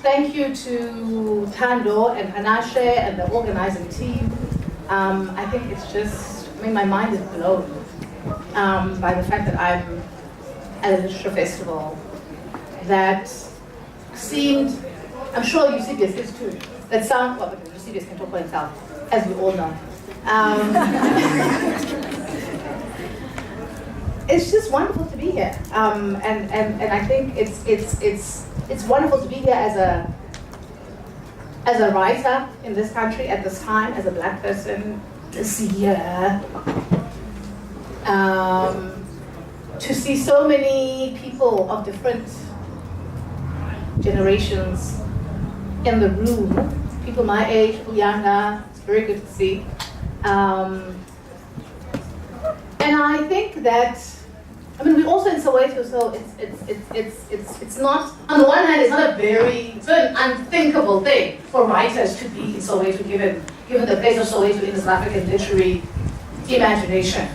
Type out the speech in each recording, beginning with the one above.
Thank you to Thando and Hanashe and the organizing team. I think it's just, I mean, my mind is blown by the fact that I'm at a literature festival that seemed, I'm sure Eusebius is too, that sound, well, Eusebius can talk for himself, as we all know. It's just wonderful to be here, and I think it's wonderful to be here as a writer in this country at this time, as a Black person this year, to see so many people of different generations in the room, people my age, people younger. It's very good to see, and I think that. I mean, we're also in Soweto, so it's not, on the one hand, it's not an unthinkable thing for writers to be in Soweto, given the place of Soweto in the South African literary imagination.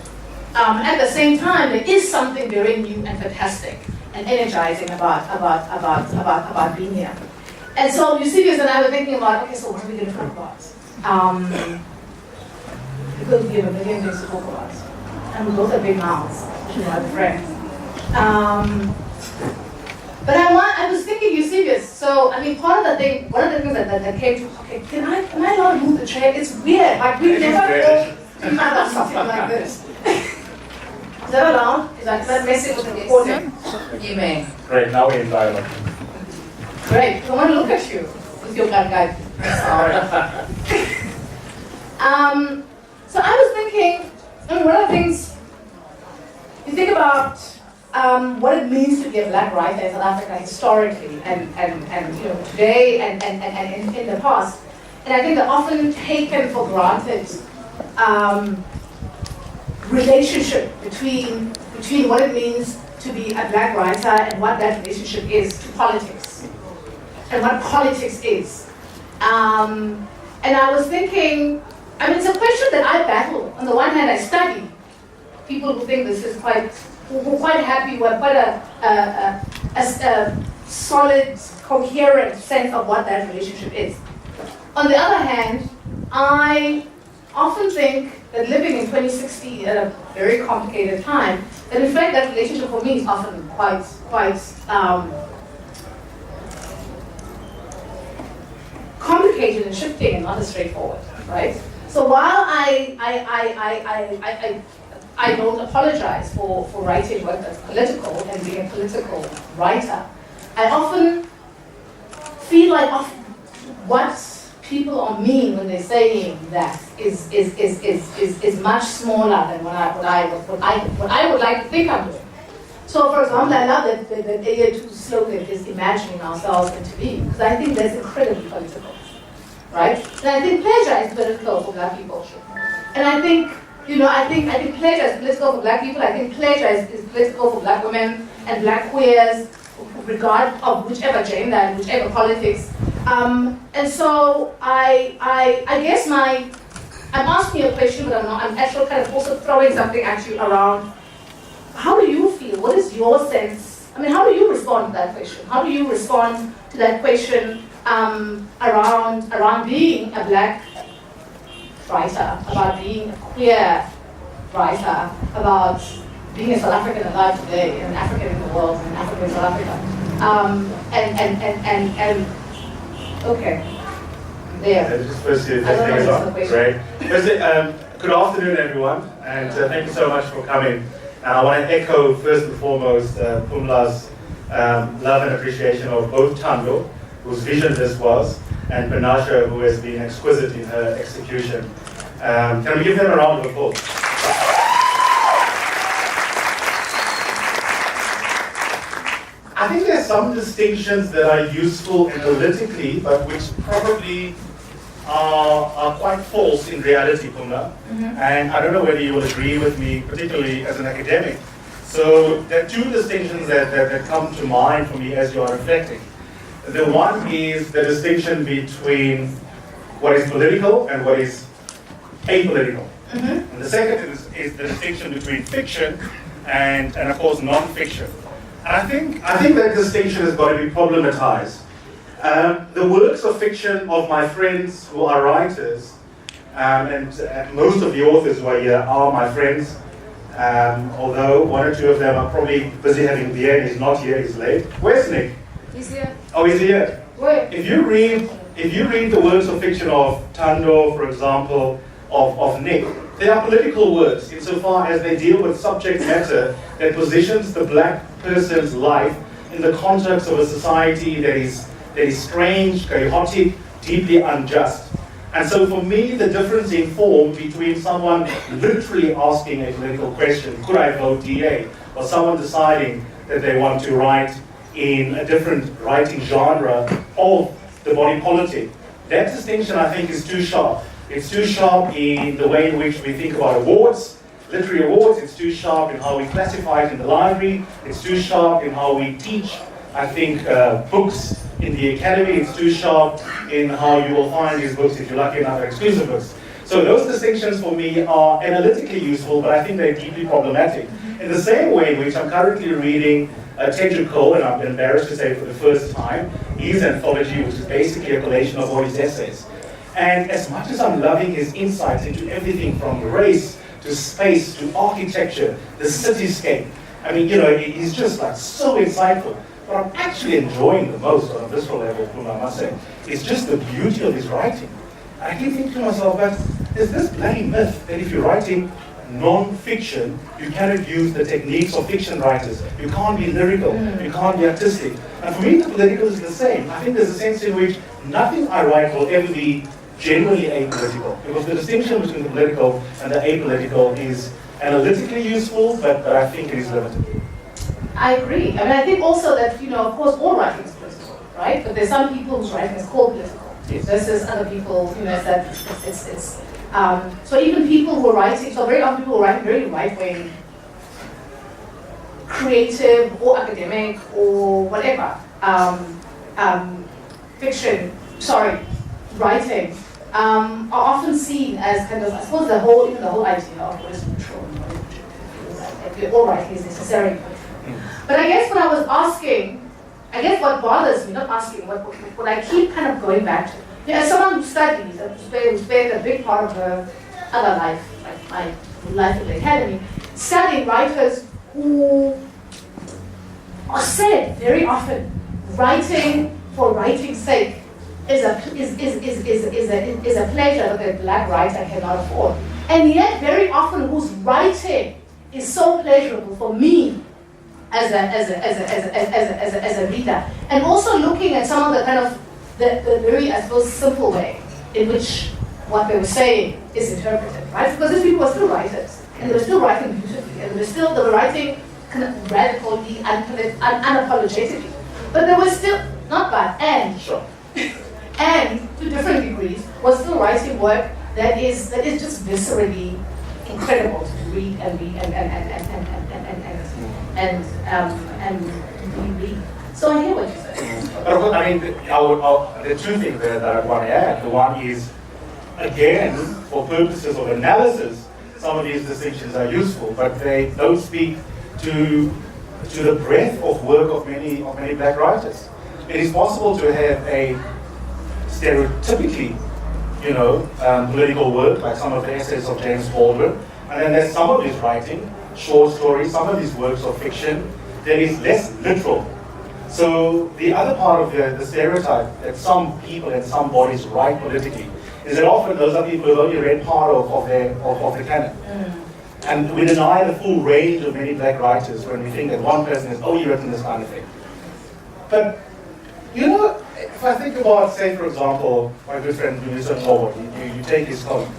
At the same time, there is something very new and fantastic and energizing about being here. And so Eusebius and I were thinking about, okay, so what are we going to talk about? Because we have a million things to talk about. And we both have big mouths. My friend. But I was thinking Eusebius, so I mean one of the things that came to, okay, am I allowed to move the chair? It's weird, like we never done something like this. Is that allowed? Is that message with the recording? You may. Great, now we're in dialogue. Great, I want to look at you with your guy. So I was thinking, one of the things, you think about what it means to be a Black writer in South Africa historically and today and in the past. And I think the often taken for granted relationship between what it means to be a Black writer and what that relationship is to politics and what politics is. And I was thinking, I mean, it's a question that I battle. On the one hand, I study people who think this is who are quite happy with quite a solid, coherent sense of what that relationship is. On the other hand, I often think that living in 2016 at a very complicated time, that in fact that relationship for me is often quite complicated and shifting and not as straightforward, right? So while I don't apologize for writing work that's political and being a political writer, I often feel like what people mean when they're saying that is much smaller than what I would like to think I'm doing. So, for example, I love that the Eyethu slogan is imagining ourselves into being, because I think that's incredibly political, right? And I think pleasure is political for Black people, and I think. I think pleasure is political for Black people. I think pleasure is political for Black women and Black queers, regard of whichever gender and whichever politics. And so I guess I'm asking you a question, but I'm actually kind of also throwing something at you around. How do you feel? What is your sense? I mean, how do you respond to that question? How do you respond to that question around being a Black writer, about being a queer writer, about being a South African alive today, and an African in the world, and an African in South Africa. Okay. There. Just firstly, great. Firstly, good afternoon, everyone, and thank you so much for coming. I want to echo first and foremost Pumla's love and appreciation of both Thando, whose vision this was, and Panasha, who has been exquisite in her execution. Can we give them a round of applause? I think there are some distinctions that are useful analytically, but which probably are quite false in reality, Pumla. And I don't know whether you will agree with me, particularly as an academic. So there are two distinctions that come to mind for me as you are reflecting. The one is the distinction between what is political and what is apolitical. And the second is the distinction between fiction and of course, non-fiction. I think that distinction has got to be problematized. The works of fiction of my friends who are writers, and most of the authors who are here are my friends, although one or two of them are probably busy having beer and he's not here, he's late. Where's Nick? He's here. Oh, he's here. Where? If you read the works of fiction of Tando, for example, of Nick, they are political works insofar as they deal with subject matter that positions the black person's life in the context of a society that is strange, chaotic, deeply unjust. And so for me, the difference in form between someone literally asking a political question, could I vote DA, or someone deciding that they want to write in a different writing genre of the body politic, that distinction I think is too sharp. It's too sharp in the way in which we think about awards, literary awards. It's too sharp in how we classify it in the library. It's too sharp in how we teach, I think, books in the academy. It's too sharp in how you will find these books, if you're lucky enough, exclusive books. So those distinctions for me are analytically useful, but I think they're deeply problematic. In the same way in which I'm currently reading Eyethu, and I'm embarrassed to say for the first time, his anthology, which is basically a collation of all his essays. And as much as I'm loving his insights into everything from race to space to architecture, the cityscape, I mean, you know, he's just like so insightful. What I'm actually enjoying the most on a visceral level, I must say, is just the beauty of his writing. I keep thinking to myself, but there's this bloody myth that if you're writing non-fiction, you cannot use the techniques of fiction writers. You can't be lyrical, you can't be artistic. And for me, the political is the same. I think there's a sense in which nothing I write will ever be genuinely apolitical, because the distinction between the political and the apolitical is analytically useful, but I think it is limited. I agree. I mean, I think also that, you know, of course, all writing is political, right? But there's some people whose writing is called political. Yes. Versus other people, you know, that so even people who are writing, so very often people who are writing very right-wing, creative or academic or whatever, writing, are often seen as kind of, I suppose, the whole idea of what is neutral and what is political. All writing is necessarily political. But I guess when I was asking, I guess what bothers me, not asking, what I keep kind of going back to, you know, as someone who studies, who spent a big part of her other life, like my life in the academy, studying writers who are said very often, writing for writing's sake is a pleasure that a black writer cannot afford. And yet, very often, whose writing is so pleasurable for me as a reader, and also looking at some of the kind of the very, I suppose, simple way in which what they were saying is interpreted, right? Because these people were still writers, and they were still writing beautifully, and they were writing kind of radically, unapologetically, but they were still not bad, and Sure. and to different degrees was still writing work that is just viscerally incredible to read and reread. So I hear what you say. I mean, the two things there that I want to add. The one is, again, for purposes of analysis, some of these distinctions are useful, but they don't speak to the breadth of work of many black writers. It is possible to have a stereotypically, political work, like some of the essays of James Baldwin, and then there's some of his writing, short stories, some of his works of fiction, that is less literal. So the other part of the stereotype that some people and some bodies write politically is that often those are people who've only read part of the canon. And we deny the full range of many black writers when we think that one person has only written this kind of thing. But, if I think about, say, for example, my good friend Eusebius McKaiser, you take his column,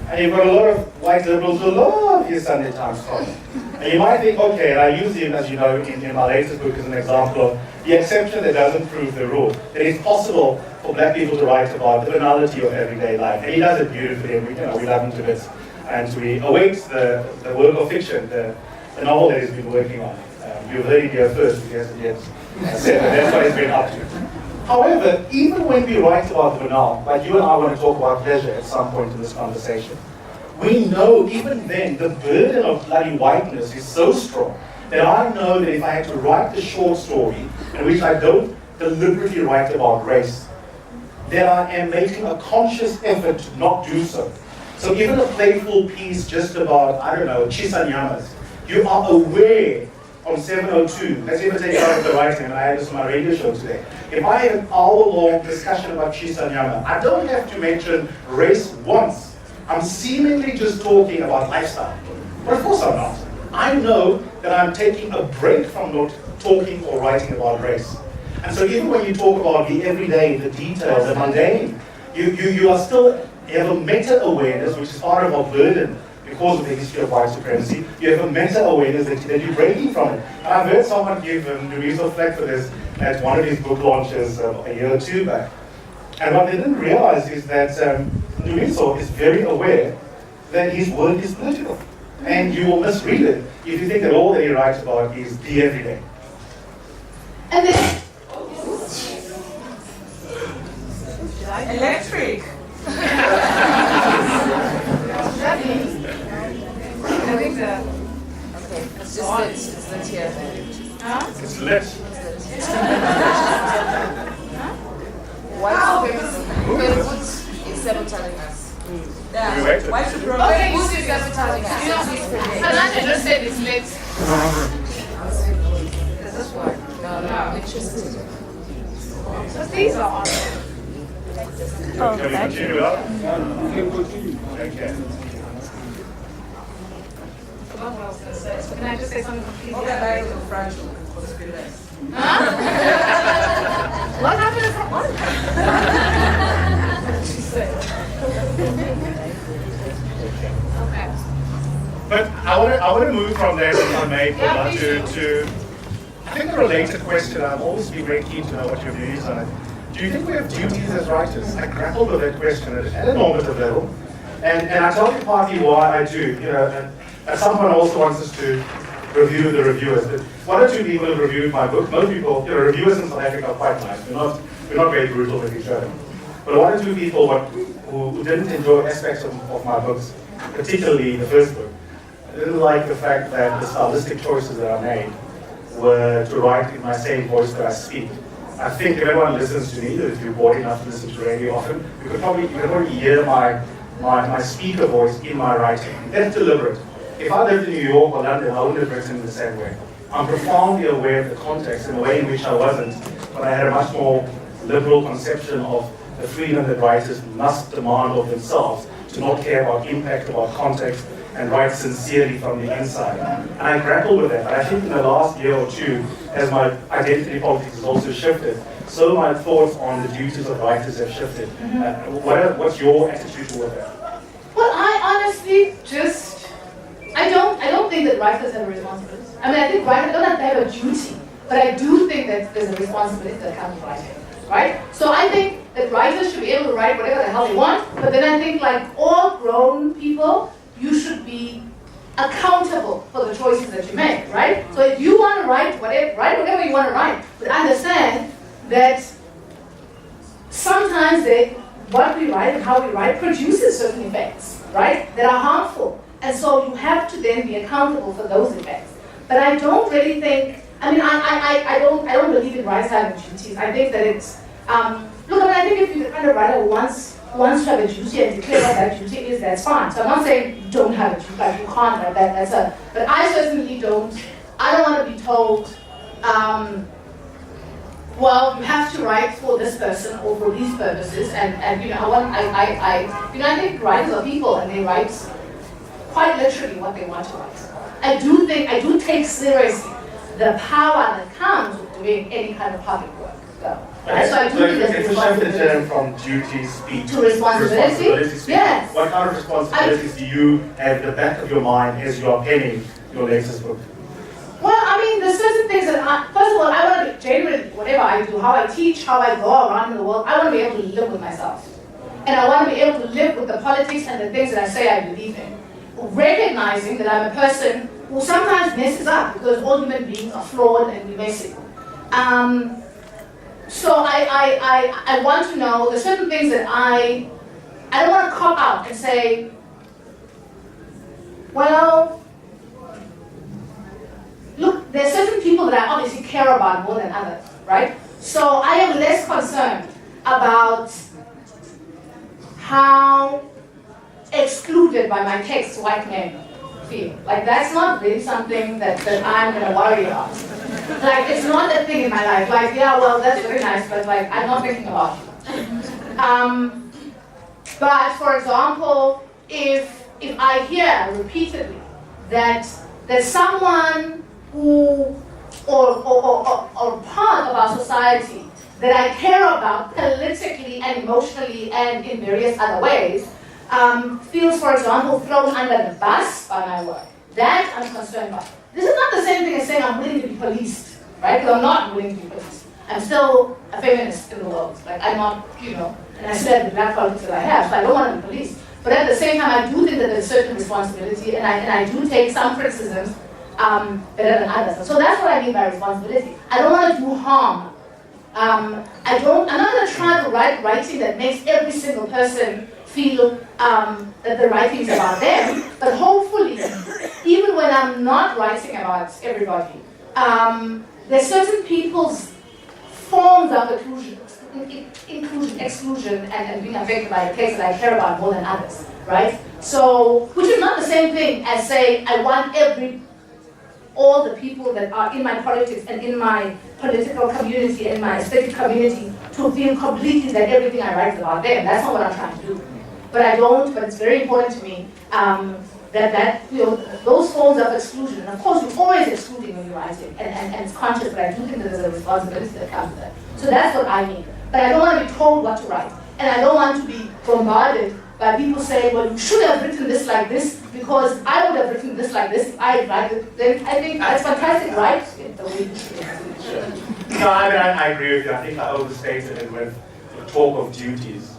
and you've got a lot of white liberals who love his Sunday Times column. And you might think, okay, and I use him, as you know, in my latest book as an example of the exception that doesn't prove the rule. That it's possible for black people to write about the banality of everyday life. And he does it beautifully, and we love him to bits. And we await the work of fiction, the novel that he's been working on. You've heard it here first, if he hasn't yet said that that's what he's been up to. However, even when we write about the banal, like you and I want to talk about pleasure at some point in this conversation, we know even then the burden of bloody whiteness is so strong that I know that if I had to write a short story, in which I don't deliberately write about race, that I am making a conscious effort to not do so. So even a playful piece just about, I don't know, Chisanyamas, you are aware on 702, let's even take out of the writing, and I had this on my radio show today. If I have an hour-long discussion about Chisanyama, I don't have to mention race once. I'm seemingly just talking about lifestyle. But of course I'm not. I know that I'm taking a break from not talking or writing about race. And so even when you talk about the everyday, the details, the mundane, you are still, you have a meta-awareness, which is part of our burden because of the history of white supremacy. You have a meta-awareness that you're breaking from it. And I've heard someone give Nobuhle flack for this at one of his book launches a year or two back. And what they didn't realize is that Nobuhle is very aware that his work is political. And you will misread it if you think that all that he writes about is the everyday. And then, electric. I think that. Okay, it's just lit. It's lit here. Huh? It's lit. White supremacy. Wits is sabotaging us. Yeah. White supremacy. Wits is sabotaging us. you know, Alana just said it's lit. Is this one? No. Electricity. So these are on. Can we continue up? Okay. So can I just say something completely All the barrels of fragile conspiracy. Huh? What happened is what? Okay. But I want to move from that, if I may, Yeah, to I think a related question. I've always been very keen to know what your views on it. Do you think we have duties as writers? I grappled with that question at a normative level, and I tell you partly why I do. You know, and at some point I also want us to review the reviewers. But one or two people have reviewed my book. Most people, you know, reviewers in South Africa are quite nice. We're not very brutal with each other. But one or two people who didn't enjoy aspects of my books, particularly the first book, didn't like the fact that the stylistic choices that I made were to write in my same voice that I speak. I think if everyone listens to me, if you're bored enough to listen to radio often, you could probably hear my speaker voice in my writing. That's deliberate. If I lived in New York or London, I wouldn't have written in the same way. I'm profoundly aware of the context in a way in which I wasn't, but I had a much more liberal conception of the freedom that writers must demand of themselves to not care about impact, about context, and write sincerely from the inside. And I grapple with that. But I think in the last year or two, as my identity politics has also shifted, so my thoughts on the duties of writers have shifted. What's your attitude toward that? Well, I honestly I don't think that writers have a responsibility. I mean, I think writers don't have to have a duty, but I do think that there's a responsibility that comes with writing, right? So I think that writers should be able to write whatever the hell they want, but then I think like all grown people, you should be accountable for the choices that you make, right? So if you want to write whatever you want to write, but understand that sometimes what we write and how we write produces certain effects, right, that are harmful. And so you have to then be accountable for those effects. But I don't really think, I mean, I don't believe in writers having duties. I think that it's, look, I mean, I think if you're the kind of writer who wants to have a duty and declare what that duty is, that's fine. So I'm not saying you don't have a duty, like you can't have that, but I certainly don't, I don't want to be told, well, you have to write for this person or for these purposes, and you know, I think writers are people and they write quite literally what they want to write. I do take seriously the power that comes with doing any kind of public work. Right? So I do think there's if we shift the term from duty speak to responsibility speak, yes. What kind of responsibilities do you have at the back of your mind as you are penning your latest book? Well, I mean, there's certain things that, first of all, I want to be genuinely, whatever I do, how I teach, how I go around in the world, I want to be able to live with myself. And I want to be able to live with the politics and the things that I say I believe in. Recognizing that I'm a person who sometimes messes up because all human beings are flawed and we're messy. So I want to know there's certain things that I don't want to cop out and say, well, look, there are certain people that I obviously care about more than others, right? So I am less concerned about how excluded by my text white men feel. Like, that's not really something that I'm going to worry about. Like, it's not a thing in my life. Like, yeah, well, that's very nice, but like, I'm not thinking about it. But for example, if I hear repeatedly that there's someone who, or part of our society that I care about politically and emotionally and in various other ways, feels, for example, thrown under the bus by my work. That I'm concerned about. This is not the same thing as saying I'm willing to be policed, right? Because I'm not willing to be policed. I'm still a feminist in the world. Like, I'm not, and I still have the black politics that I have, so I don't want to be policed. But at the same time, I do think that there's certain responsibility, and I do take some criticisms better than others. So that's what I mean by responsibility. I don't want to do harm. I'm not going to try to write writing that makes every single person feel that the writing is about them, but hopefully, even when I'm not writing about everybody, there's certain people's forms of inclusion, exclusion, and being affected by the case that I care about more than others, right? So, which is not the same thing as saying I want all the people that are in my politics and in my political community and my aesthetic community to feel completely that everything I write is about them. That's not what I'm trying to do. But it's very important to me that those forms of exclusion, and of course you're always excluding when you're writing, and it's conscious, but I do think that there's a responsibility that comes with that. So that's what I mean. But I don't want to be told what to write. And I don't want to be bombarded by people saying, well, you should have written this like this, because I would have written this like this if I had written it. Then I think that's fantastic, right? The way you should have. Sure. No, I agree with you. I think I overstated it with the talk of duties.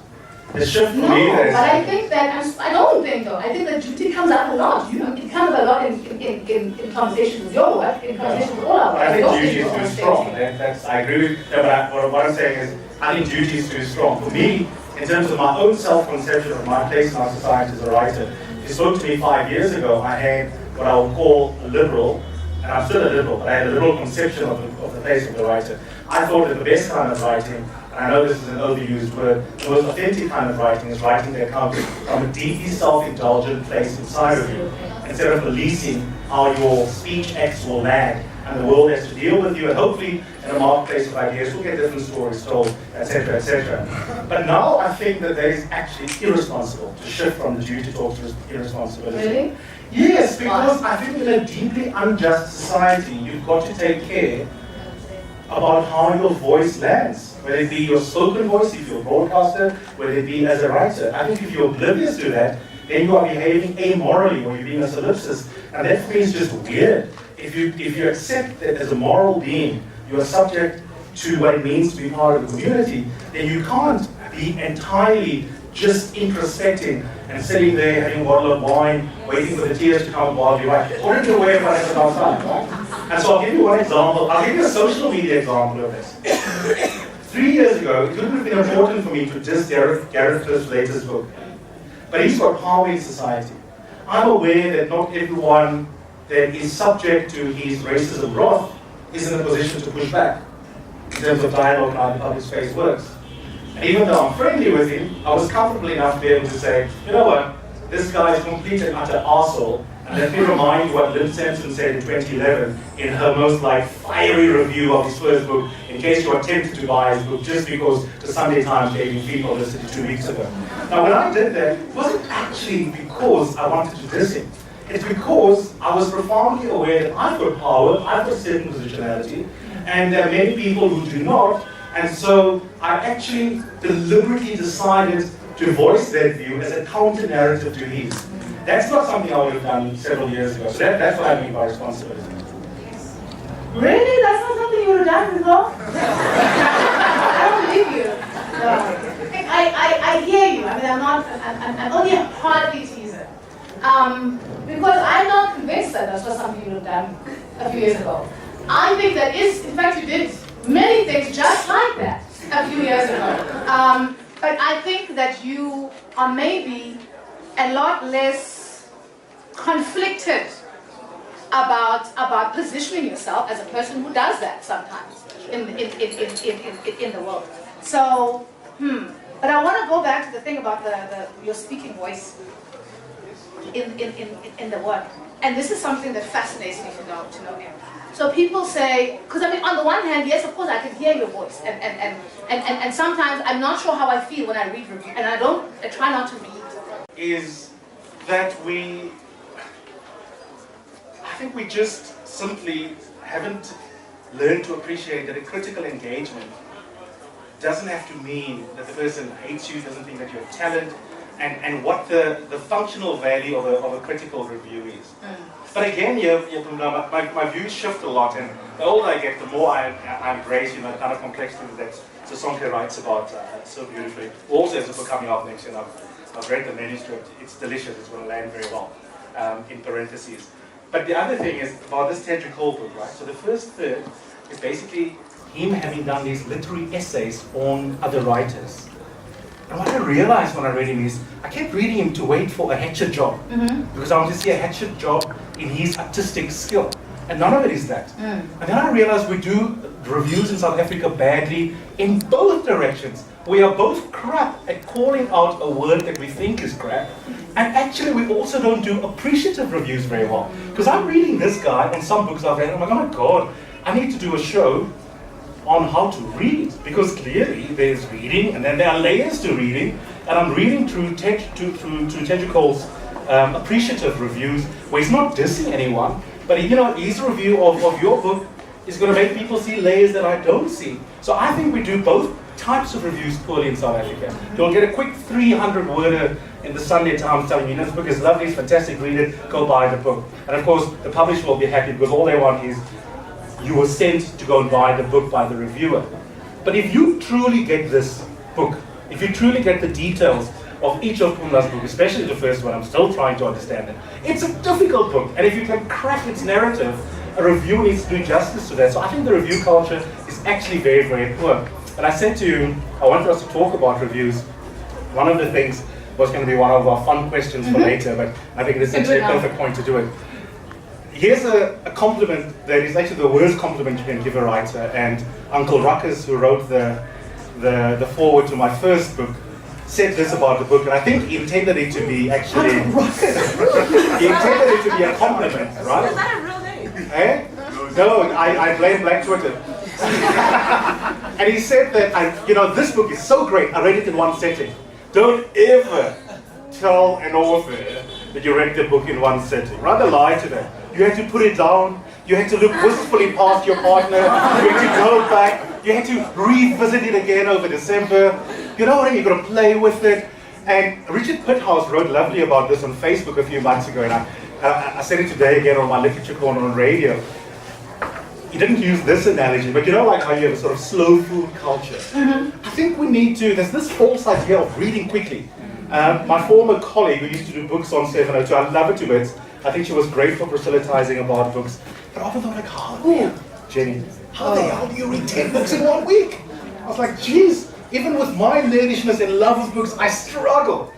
The shift for me is... but I think that, I don't think though. I think that duty comes up a lot. It comes up a lot in conversations with your work, in conversations with all our work. I think duty is too strong. I agree with you, but what I'm saying is, I think duty is too strong. For me, in terms of my own self-conception of my place in our society as a writer, if you spoke to me 5 years ago, I had what I would call a liberal, and I'm still a liberal, but I had a liberal conception of the place of the writer. I thought that the best kind of writing, and I know this is an overused word, the most authentic kind of writing is writing that comes from a deeply self-indulgent place inside of you, instead of policing how your speech acts will land, and the world has to deal with you, and hopefully in a marketplace of ideas we'll get different stories told, etc., etc. But now I think that that is actually irresponsible to shift from the duty talk to irresponsibility. Really? Yes, because I think in a deeply unjust society, you've got to take care about how your voice lands, whether it be your spoken voice, if you're a broadcaster, whether it be as a writer. I think if you're oblivious to that, then you are behaving amorally, or you're being a solipsist, and that for me is just weird. If you accept that as a moral being, you are subject to what it means to be part of the community, then you can't be entirely just introspecting and sitting there having a bottle of wine, waiting for the tears to come while you write. Already aware of what happens outside, right? And so I'll give you one example. I'll give you a social media example of this. 3 years ago, it wouldn't have been important for me to diss Gareth Cliff's latest book. But he's got power in society. I'm aware that not everyone that is subject to his racism wrath is in a position to push back in terms of dialogue and how the public space works. And even though I'm friendly with him, I was comfortable enough to be able to say, you know what, this guy is complete and utter arsehole. And let me remind you what Lynn Sampson said in 2011 in her most fiery review of his first book, in case you are tempted to buy his book just because the Sunday Times gave him free publicity 2 weeks ago. Now when I did that, it wasn't actually because I wanted to diss him. It's because I was profoundly aware that I've got power, I've got a certain positionality, and there are many people who do not, and so I actually deliberately decided to voice that view as a counter-narrative to his. That's not something I would have done several years ago, so that's what I mean by responsibility. Really? That's not something you would have done before? I don't believe you. No. I hear you. I mean, I'm only partly teasing. Because I'm not convinced that that's not something you would have done a few years ago. I think that is, in fact, you did many things just like that a few years ago. But I think that you are maybe a lot less conflicted about positioning yourself as a person who does that sometimes in the world. So, but I want to go back to the thing about your speaking voice in the work, and this is something that fascinates me to know him. So people say, because I mean, on the one hand, yes, of course, I can hear your voice, and sometimes I'm not sure how I feel when I read review, and I try not to read. Is that I think we just simply haven't learned to appreciate that a critical engagement doesn't have to mean that the person hates you, doesn't think that you have talent, and what the functional value of a critical review is. But again, my views shift a lot, and the older I get, the more I embrace the kind of complexity that Sasonke writes about so beautifully. Also, there's a book coming out next year, and I've read the manuscript. It's delicious. It's going to land very well, in parentheses. But the other thing is about this Ted Cole book, right? So the first third is basically him having done these literary essays on other writers. And what I realized when I read him is, I kept reading him to wait for a hatchet job. Because I want to see a hatchet job in his artistic skill. And none of it is that. And then I realized we do reviews in South Africa badly in both directions. We are both crap at calling out a word that we think is crap. And actually we also don't do appreciative reviews very well. Because I'm reading this guy on some books I've read, and I'm like, oh my God, I need to do a show on how to read, because clearly there's reading and then there are layers to reading, and I'm reading through Ted Cole's appreciative reviews where he's not dissing anyone, but his review of your book is going to make people see layers that I don't see. So I think we do both types of reviews poorly in South Africa. You'll get a quick 300-worder in the Sunday Times telling you, this book is lovely, it's fantastic, read it, go buy the book. And of course the publisher will be happy because all they want is you were sent to go and buy the book by the reviewer. But if you truly get this book, if you truly get the details of each of Pumla's books, especially the first one, I'm still trying to understand it. It's a difficult book, and if you can crack its narrative, a review needs to do justice to that. So I think the review culture is actually very, very poor. And I said to you, I wanted us to talk about reviews. One of the things was going to be one of our fun questions for later, but I think this is actually a perfect point to do it. Here's a compliment that is actually the worst compliment you can give a writer, and Uncle Ruckus, who wrote the foreword to my first book, said this about the book, and I think he intended it to be actually... he intended it to be a compliment, right? Is that a real name? Eh? No, I blame Black Twitter. And he said that, this book is so great, I read it in one setting. Don't ever tell an author that you read the book in one setting. Rather lie to them. You had to put it down, you had to look wistfully past your partner, you had to go back, you had to revisit it again over December. You know what I mean? You've got to play with it. And Richard Pitthouse wrote lovely about this on Facebook a few months ago, and I said it today again on my literature corner on radio. He didn't use this analogy, but like how you have a sort of slow food culture. I think we need to, there's this false idea of reading quickly. My former colleague who used to do books on 702, I love it to bits. I think she was great for proselytizing about books. But I often thought, like, Jenny, how the hell do you read 10 books in 1 week? I was like, geez, even with my nerdishness and love of books, I struggle.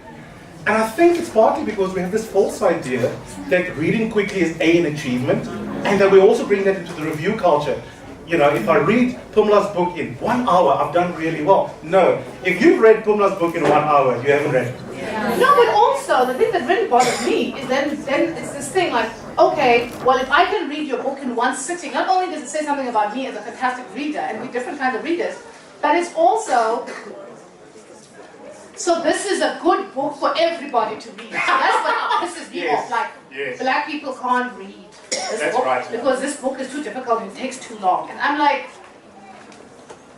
And I think it's partly because we have this false idea that reading quickly is an achievement, and that we also bring that into the review culture. If I read Pumla's book in 1 hour, I've done really well. No, if you've read Pumla's book in 1 hour, you haven't read it. Yeah. No, but also, the thing that really bothers me is then it's this thing like, okay, well, if I can read your book in one sitting, not only does it say something about me as a fantastic reader, and we're different kinds of readers, but it's also, so this is a good book for everybody to read. So that's what pisses me off. Like, black people can't read this book because this book is too difficult and it takes too long. And I'm like,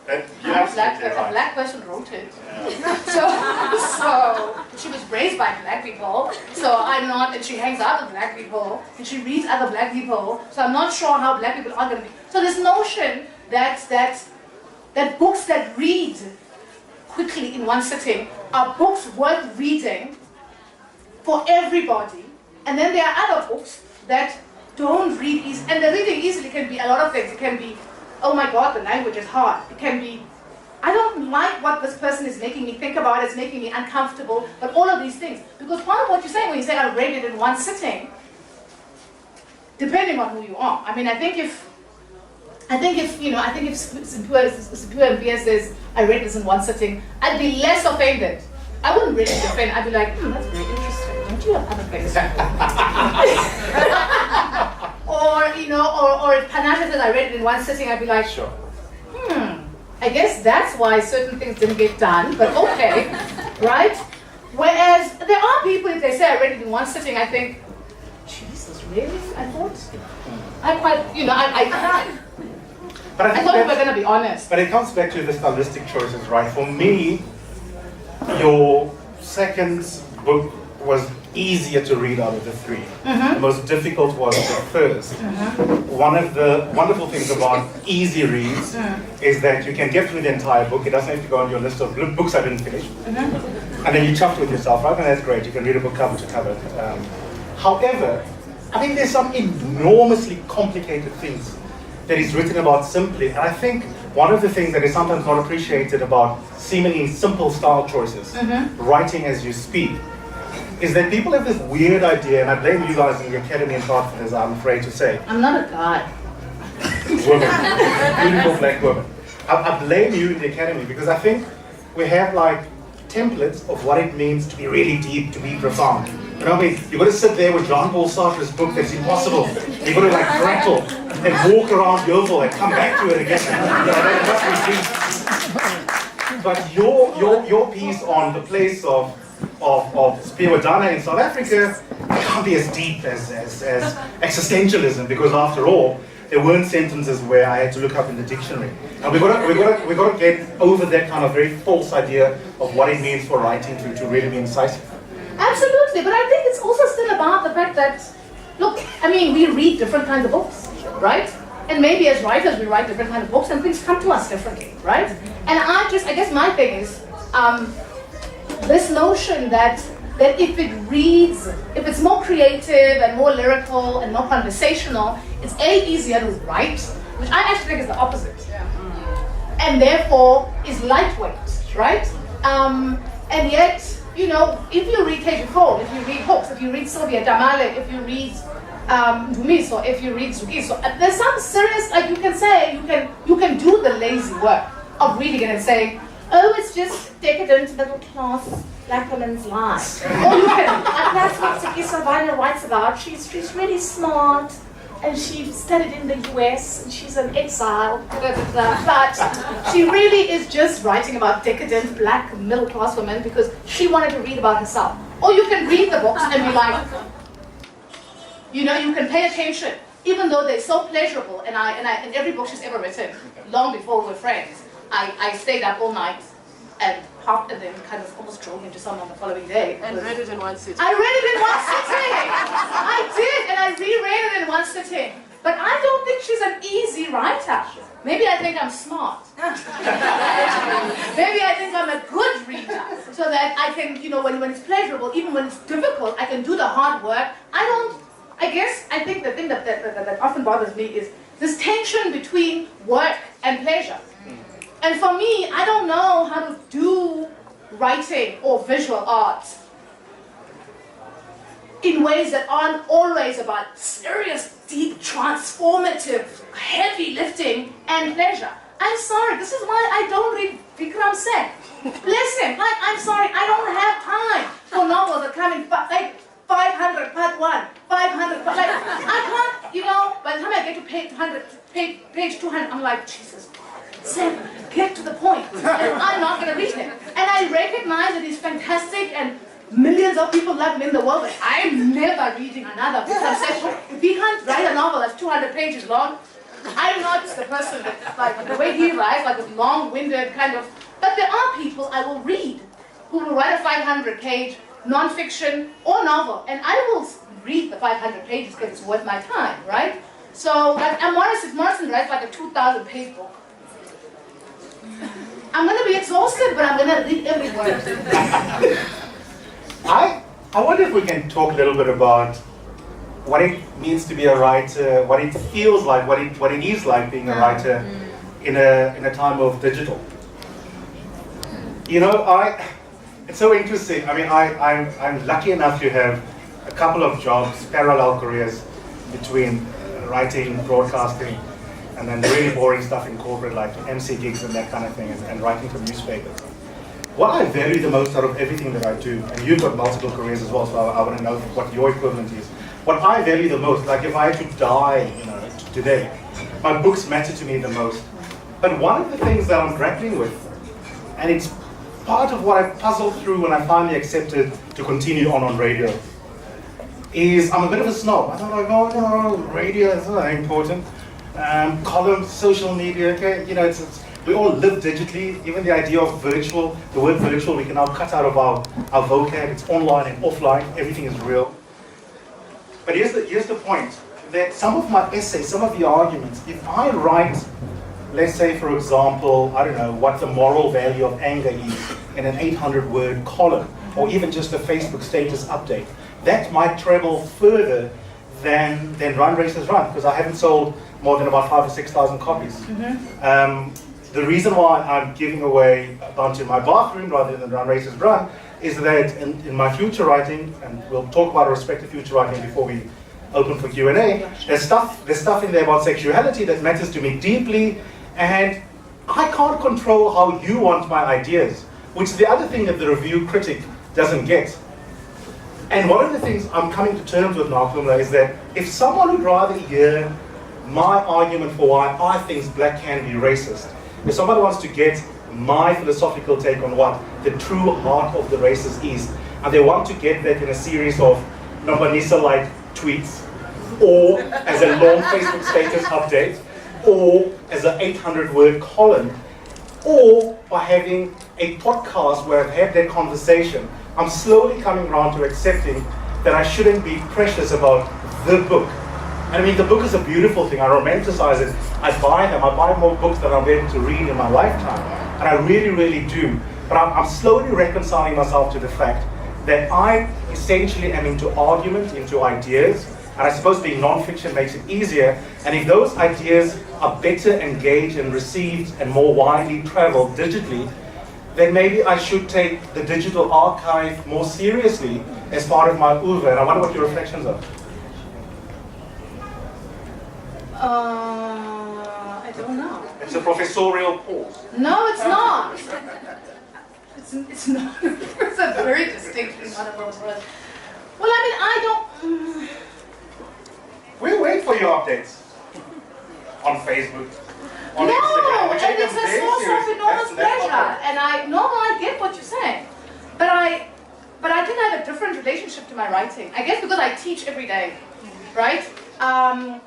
a black person wrote it. Yeah. So she was raised by black people, so I'm not, and she hangs out with black people, and she reads other black people, so I'm not sure how black people are going to be. So this notion that books that read quickly in one sitting are books worth reading for everybody, and then there are other books that don't read easily, and the reading easily can be a lot of things. It can be, oh my God, the language is hard. It can be, I don't like what this person is making me think about, it's making me uncomfortable, but all of these things. Because part of what you're saying when you say I read it in one sitting, depending on who you are. I mean, I think if Siphiwe Mpiya says, I read this in one sitting, I'd be less offended. I wouldn't really be offended. I'd be like, that's very interesting. Don't you have other things? Or if Panasha says I read it in one sitting, I'd be like, Sure. I guess that's why certain things didn't get done, but okay, right? Whereas there are people, if they say I read it in one sitting, I think, Jesus, really? I thought we were going to be honest. But it comes back to the stylistic choices, right? For me, your second book was easier to read out of the three. The most difficult was the first. One of the wonderful things about easy reads is that you can get through the entire book. It doesn't have to go on your list of books I didn't finish. And then you chuffed with yourself, right? And that's great. You can read a book cover to cover. However, I think there's some enormously complicated things that is written about simply. And I think one of the things that is sometimes not appreciated about seemingly simple style choices, writing as you speak, is that people have this weird idea, and I blame you guys in the academy in part for this, I'm afraid to say. I'm not a guy. Women, beautiful black women. I blame you in the academy because I think we have like templates of what it means to be really deep, to be profound. You know what I mean? You've got to sit there with Jean-Paul Sartre's book that's impossible. You've got to like rattle and walk around Yeovil and come back to it again. But your piece on the place of Spiwadana in South Africa can't be as deep as existentialism, because after all, there weren't sentences where I had to look up in the dictionary. And we got to get over that kind of very false idea of what it means for writing to really be incisive. Absolutely, but I think it's also still about the fact that, look, I mean, we read different kinds of books, right? And maybe as writers we write different kinds of books and things come to us differently, right? And I guess my thing is, this notion that if it reads, if it's more creative and more lyrical and more conversational, it's easier to write, which I actually think is the opposite. And therefore is lightweight, right? And yet, if you read K.G. Cole, if you read Hooks, if you read Sylvia Damale, if you read Dumiso, if you read Zugiso, there's some serious, like you can say, you can do the lazy work of reading it and saying, oh, it's just decadent middle class black women's lives. Or you can, that's what Zugiso Viner writes about. She's really smart, and she studied in the US, and she's an exile, but she really is just writing about decadent black middle class women because she wanted to read about herself. Or you can read the books and be like, you can pay attention, even though they're so pleasurable. And in every book she's ever written, long before we were friends, I stayed up all night and then kind of almost drove into someone the following day. And read it in one sitting. I read it in one sitting. I did, and I reread it in one sitting. But I don't think she's an easy writer. Maybe I think I'm smart. Maybe I think I'm a good reader, so that I can, when it's pleasurable, even when it's difficult, I can do the hard work. I think the thing that often bothers me is this tension between work and pleasure. And for me, I don't know how to do writing or visual arts in ways that aren't always about serious, deep, transformative, heavy lifting and pleasure. I'm sorry, this is why I don't read Vikram Seth. Bless him, I'm sorry, I don't have time for novels that come in 500 part 1, 500 part, I can't, by the time I get to page 200, I'm like, Jesus, Sam, get to the point. And I'm not going to reach him. And I recognize that he's fantastic and millions of people love him in the world, but I'm never reading another book. If he can't write a novel that's 200 pages long, I'm not the person that, the way he writes, like this long-winded kind of, but there are people I will read who will write a 500-page non-fiction or novel, and I will read the 500 pages because it's worth my time, right? So, if Morrison writes like a 2,000-page book, I'm going to be exhausted, but I'm going to read every word. I wonder if we can talk a little bit about what it means to be a writer, what it feels like, what it is like being a writer in a time of digital. It's so interesting. I mean, I'm lucky enough to have a couple of jobs, parallel careers, between writing, broadcasting, and then really boring stuff in corporate like MC gigs and that kind of thing, and writing for newspapers. What I value the most out of everything that I do, and you've got multiple careers as well, so I want to know what your equivalent is. What I value the most, like if I had to die, today, my books matter to me the most. But one of the things that I'm grappling with, and it's part of what I puzzled through when I finally accepted to continue on radio, is I'm a bit of a snob. I thought, like, oh, radio is not important. Columns, social media, okay, we all live digitally. Even the idea of virtual, the word virtual, we can now cut out of our vocab. It's online and offline. Everything is real. But here's the point, that some of my essays, some of the arguments, if I write, let's say, for example, I don't know, what the moral value of anger is in an 800-word column, or even just a Facebook status update, that might travel further than Run Races Run, because I haven't sold more than about 5,000 or 6,000 copies. The reason why I'm giving away Abantu in my bathroom rather than Run Races Run is that in my future writing, and we'll talk about our respective future writing before we open for Q&A, there's stuff in there about sexuality that matters to me deeply, and I can't control how you want my ideas, which is the other thing that the review critic doesn't get. And one of the things I'm coming to terms with now, Pumla, is that if someone would rather hear my argument for why I think black can be racist, if somebody wants to get my philosophical take on what the true heart of the races is, and they want to get that in a series of Nobuhle-like tweets, or as a long Facebook status update, or as an 800-word column, or by having a podcast where I've had that conversation, I'm slowly coming around to accepting that I shouldn't be precious about the book. And I mean, the book is a beautiful thing. I romanticize it. I buy them. I buy more books than I'll be able to read in my lifetime. And I really, really do. But I'm slowly reconciling myself to the fact that I essentially am into argument, into ideas. And I suppose being non-fiction makes it easier. And if those ideas are better engaged and received and more widely traveled digitally, then maybe I should take the digital archive more seriously as part of my oeuvre. And I wonder what your reflections are. I don't know. It's a professorial pause. No, it's not. It's not. It's a very distinctly not a word. Well, I mean, I don't. We'll wait for your updates on Facebook, on Instagram. Which And it's a source of enormous pleasure. And I get what you're saying, but I can have a different relationship to my writing. I guess because I teach every day, right? I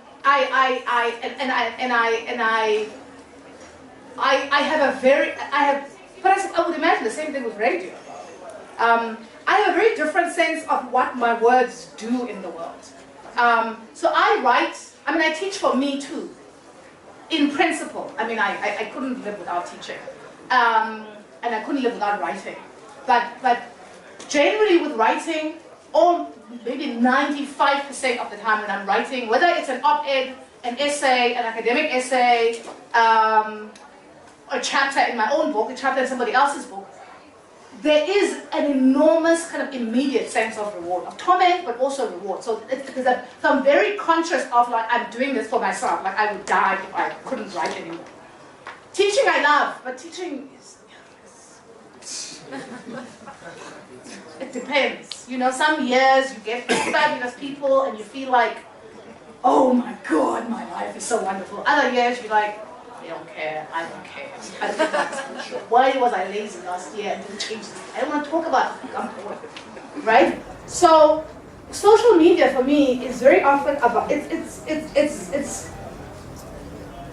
would imagine the same thing with radio. I have a very different sense of what my words do in the world. So I write, I teach for me too, in principle. I couldn't live without teaching. And I couldn't live without writing. But generally with writing, or maybe 95% of the time when I'm writing, whether it's an op-ed, an essay, an academic essay, a chapter in my own book, a chapter in somebody else's book, there is an enormous kind of immediate sense of reward, of torment, but also reward. So I'm very conscious of, like, I'm doing this for myself, like I would die if I couldn't write anymore. Teaching I love, but teaching is it depends. Some years you get fabulous people and you feel like, oh my God, my life is so wonderful. Other years you're like, I don't care. Why was I lazy last year and didn't change this? I don't want to talk about it. I'm bored. Right? So social media for me is very often about it's.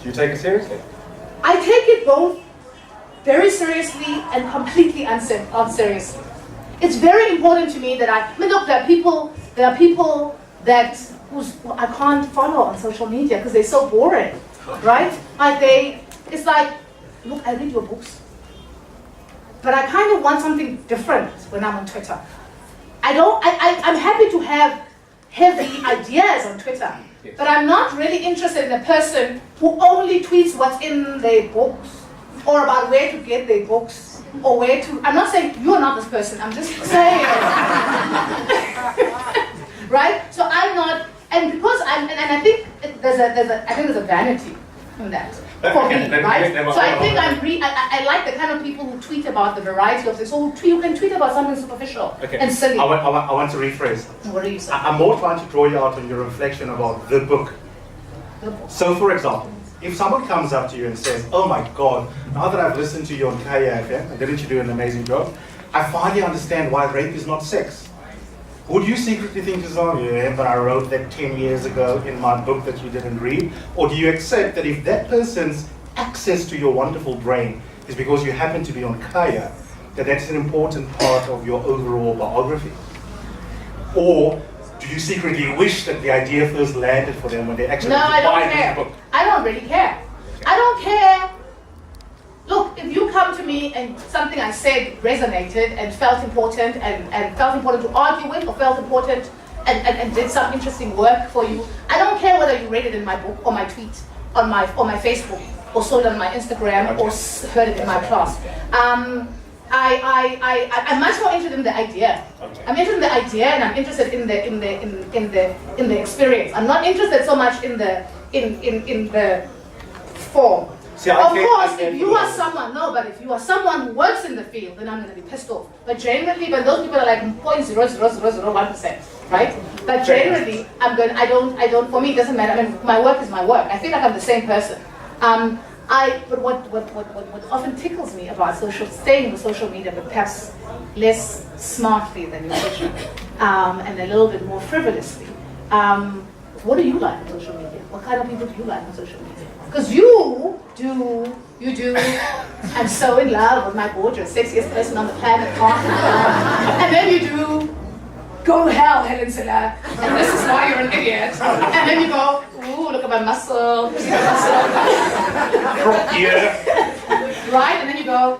Do you take it seriously? I take it both very seriously and completely unseriously. It's very important to me that look, there are people that I can't follow on social media because they're so boring, right? It's like, look, I read your books, but I kind of want something different when I'm on Twitter. I'm happy to have heavy ideas on Twitter, but I'm not really interested in a person who only tweets what's in their books, or about where to get their books, or where to. I'm not saying you're not this person, I'm just saying. Right? So I'm not, and because and I think there's a vanity in that. For me, right? So I think I like the kind of people who tweet about the variety of things. So you can tweet about something superficial and silly. I want to rephrase. What are you saying? I'm more trying to draw you out on your reflection about the book. So, for example, if someone comes up to you and says, "Oh my God, now that I've listened to you on KFM, and didn't you do an amazing job? I finally understand why rape is not sex." Would you secretly think to yourself, "Yeah, but I wrote that 10 years ago in my book that you didn't read"? Or do you accept that if that person's access to your wonderful brain is because you happen to be on Kaya, that that's an important part of your overall biography? Or do you secretly wish that the idea first landed for them when they actually defined this book? I don't really care. I don't care. Look, if you come to me and something I said resonated and felt important and felt important to argue with, or felt important and did some interesting work for you, I don't care whether you read it in my book or my tweet, on my Facebook, or saw it on my Instagram, or heard it in my class. I'm much more interested in the idea. I'm interested in the idea, and I'm interested in the experience. I'm not interested so much in the form. See, of course, if you are someone, if you are someone who works in the field, then I'm going to be pissed off. But generally, when those people are like 0.00001%, right? But generally, for me, it doesn't matter. I mean, my work is my work. I feel like I'm the same person. But what often tickles me about staying with social media, but perhaps less smartly than you should, and a little bit more frivolously. What do you like on social media? What kind of people do you like on social media? Because you do, I'm so in love with my gorgeous, sexiest person on the planet, and then you do, go to hell, Helen Silla, and this is why you're an idiot. And then you go, ooh, look at my muscle, right? And then you go,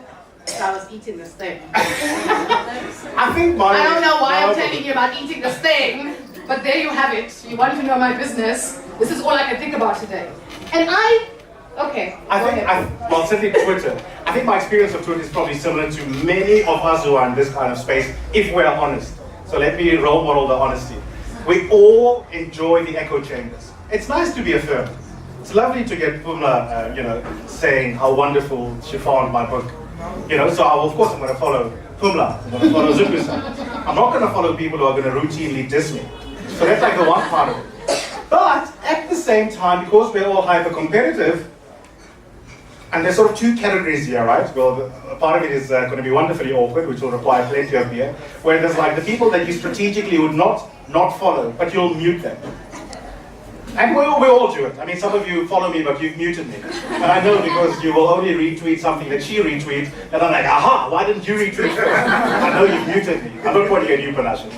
I was eating this thing. I don't know why I'm telling you about eating this thing, but there you have it. You want to know my business. This is all I can think about today. And certainly Twitter. I think my experience of Twitter is probably similar to many of us who are in this kind of space, if we're honest. So let me role model the honesty. We all enjoy the echo chambers. It's nice to be affirmed. It's lovely to get Pumla, saying how wonderful she found my book. So of course I'm going to follow Pumla. I'm going to follow Zukusa. I'm not going to follow people who are going to routinely diss me. So that's like the one part of it. But at the same time, because we're all hyper-competitive, and there's sort of two categories here, right? Well, part of it is going to be wonderfully awkward, which will require plenty of beer, where there's like the people that you strategically would not follow, but you'll mute them. And we all do it. I mean, some of you follow me, but you've muted me. And I know because you will only retweet something that she retweets, and I'm like, aha, why didn't you retweet her? I know you've muted me. I'm not pointing at you, Panashe.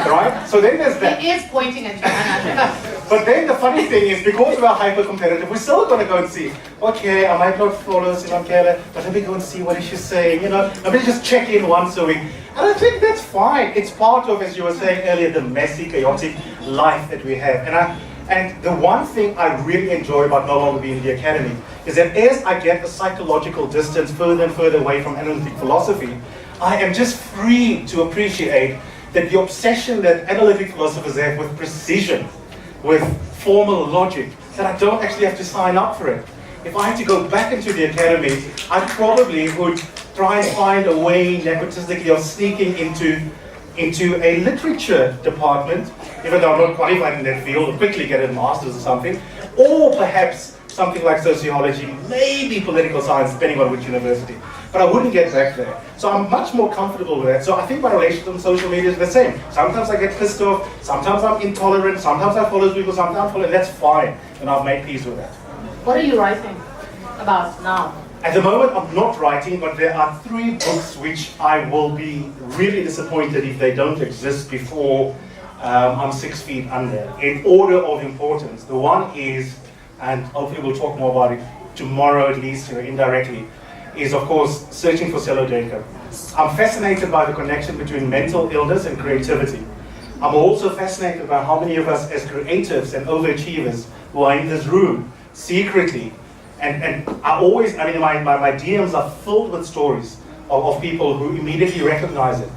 Right? So then there's that. It is pointing at you, Panashe. But then the funny thing is, because we're hyper-competitive, we're still going to go and see, okay, I might not follow Sinamkela, but let me go and see what is she saying, let me just check in once a week. And I think that's fine. It's part of, as you were saying earlier, the messy, chaotic life that we have. And the one thing I really enjoy about no longer being in the academy is that as I get the psychological distance further and further away from analytic philosophy, I am just free to appreciate that the obsession that analytic philosophers have with precision, with formal logic, that I don't actually have to sign up for it. If I had to go back into the academy, I probably would try and find a way nepotistically of sneaking into a literature department, even though I'm not qualified in that field, or quickly get a master's or something, or perhaps something like sociology, maybe political science, depending on which university. But I wouldn't get back there. So I'm much more comfortable with that. So I think my relationship on social media is the same. Sometimes I get pissed off, sometimes I'm intolerant, sometimes I follow people, sometimes I follow, and that's fine. And I've made peace with that. What are you writing about now? At the moment, I'm not writing, but there are 3 books which I will be really disappointed if they don't exist before I'm 6 feet under, in order of importance. The one is, and hopefully we'll talk more about it tomorrow at least, indirectly, is of course Searching for Selodeka. I'm fascinated by the connection between mental illness and creativity. I'm also fascinated by how many of us as creatives and overachievers who are in this room secretly, and my DMs are filled with stories of people who immediately recognize it.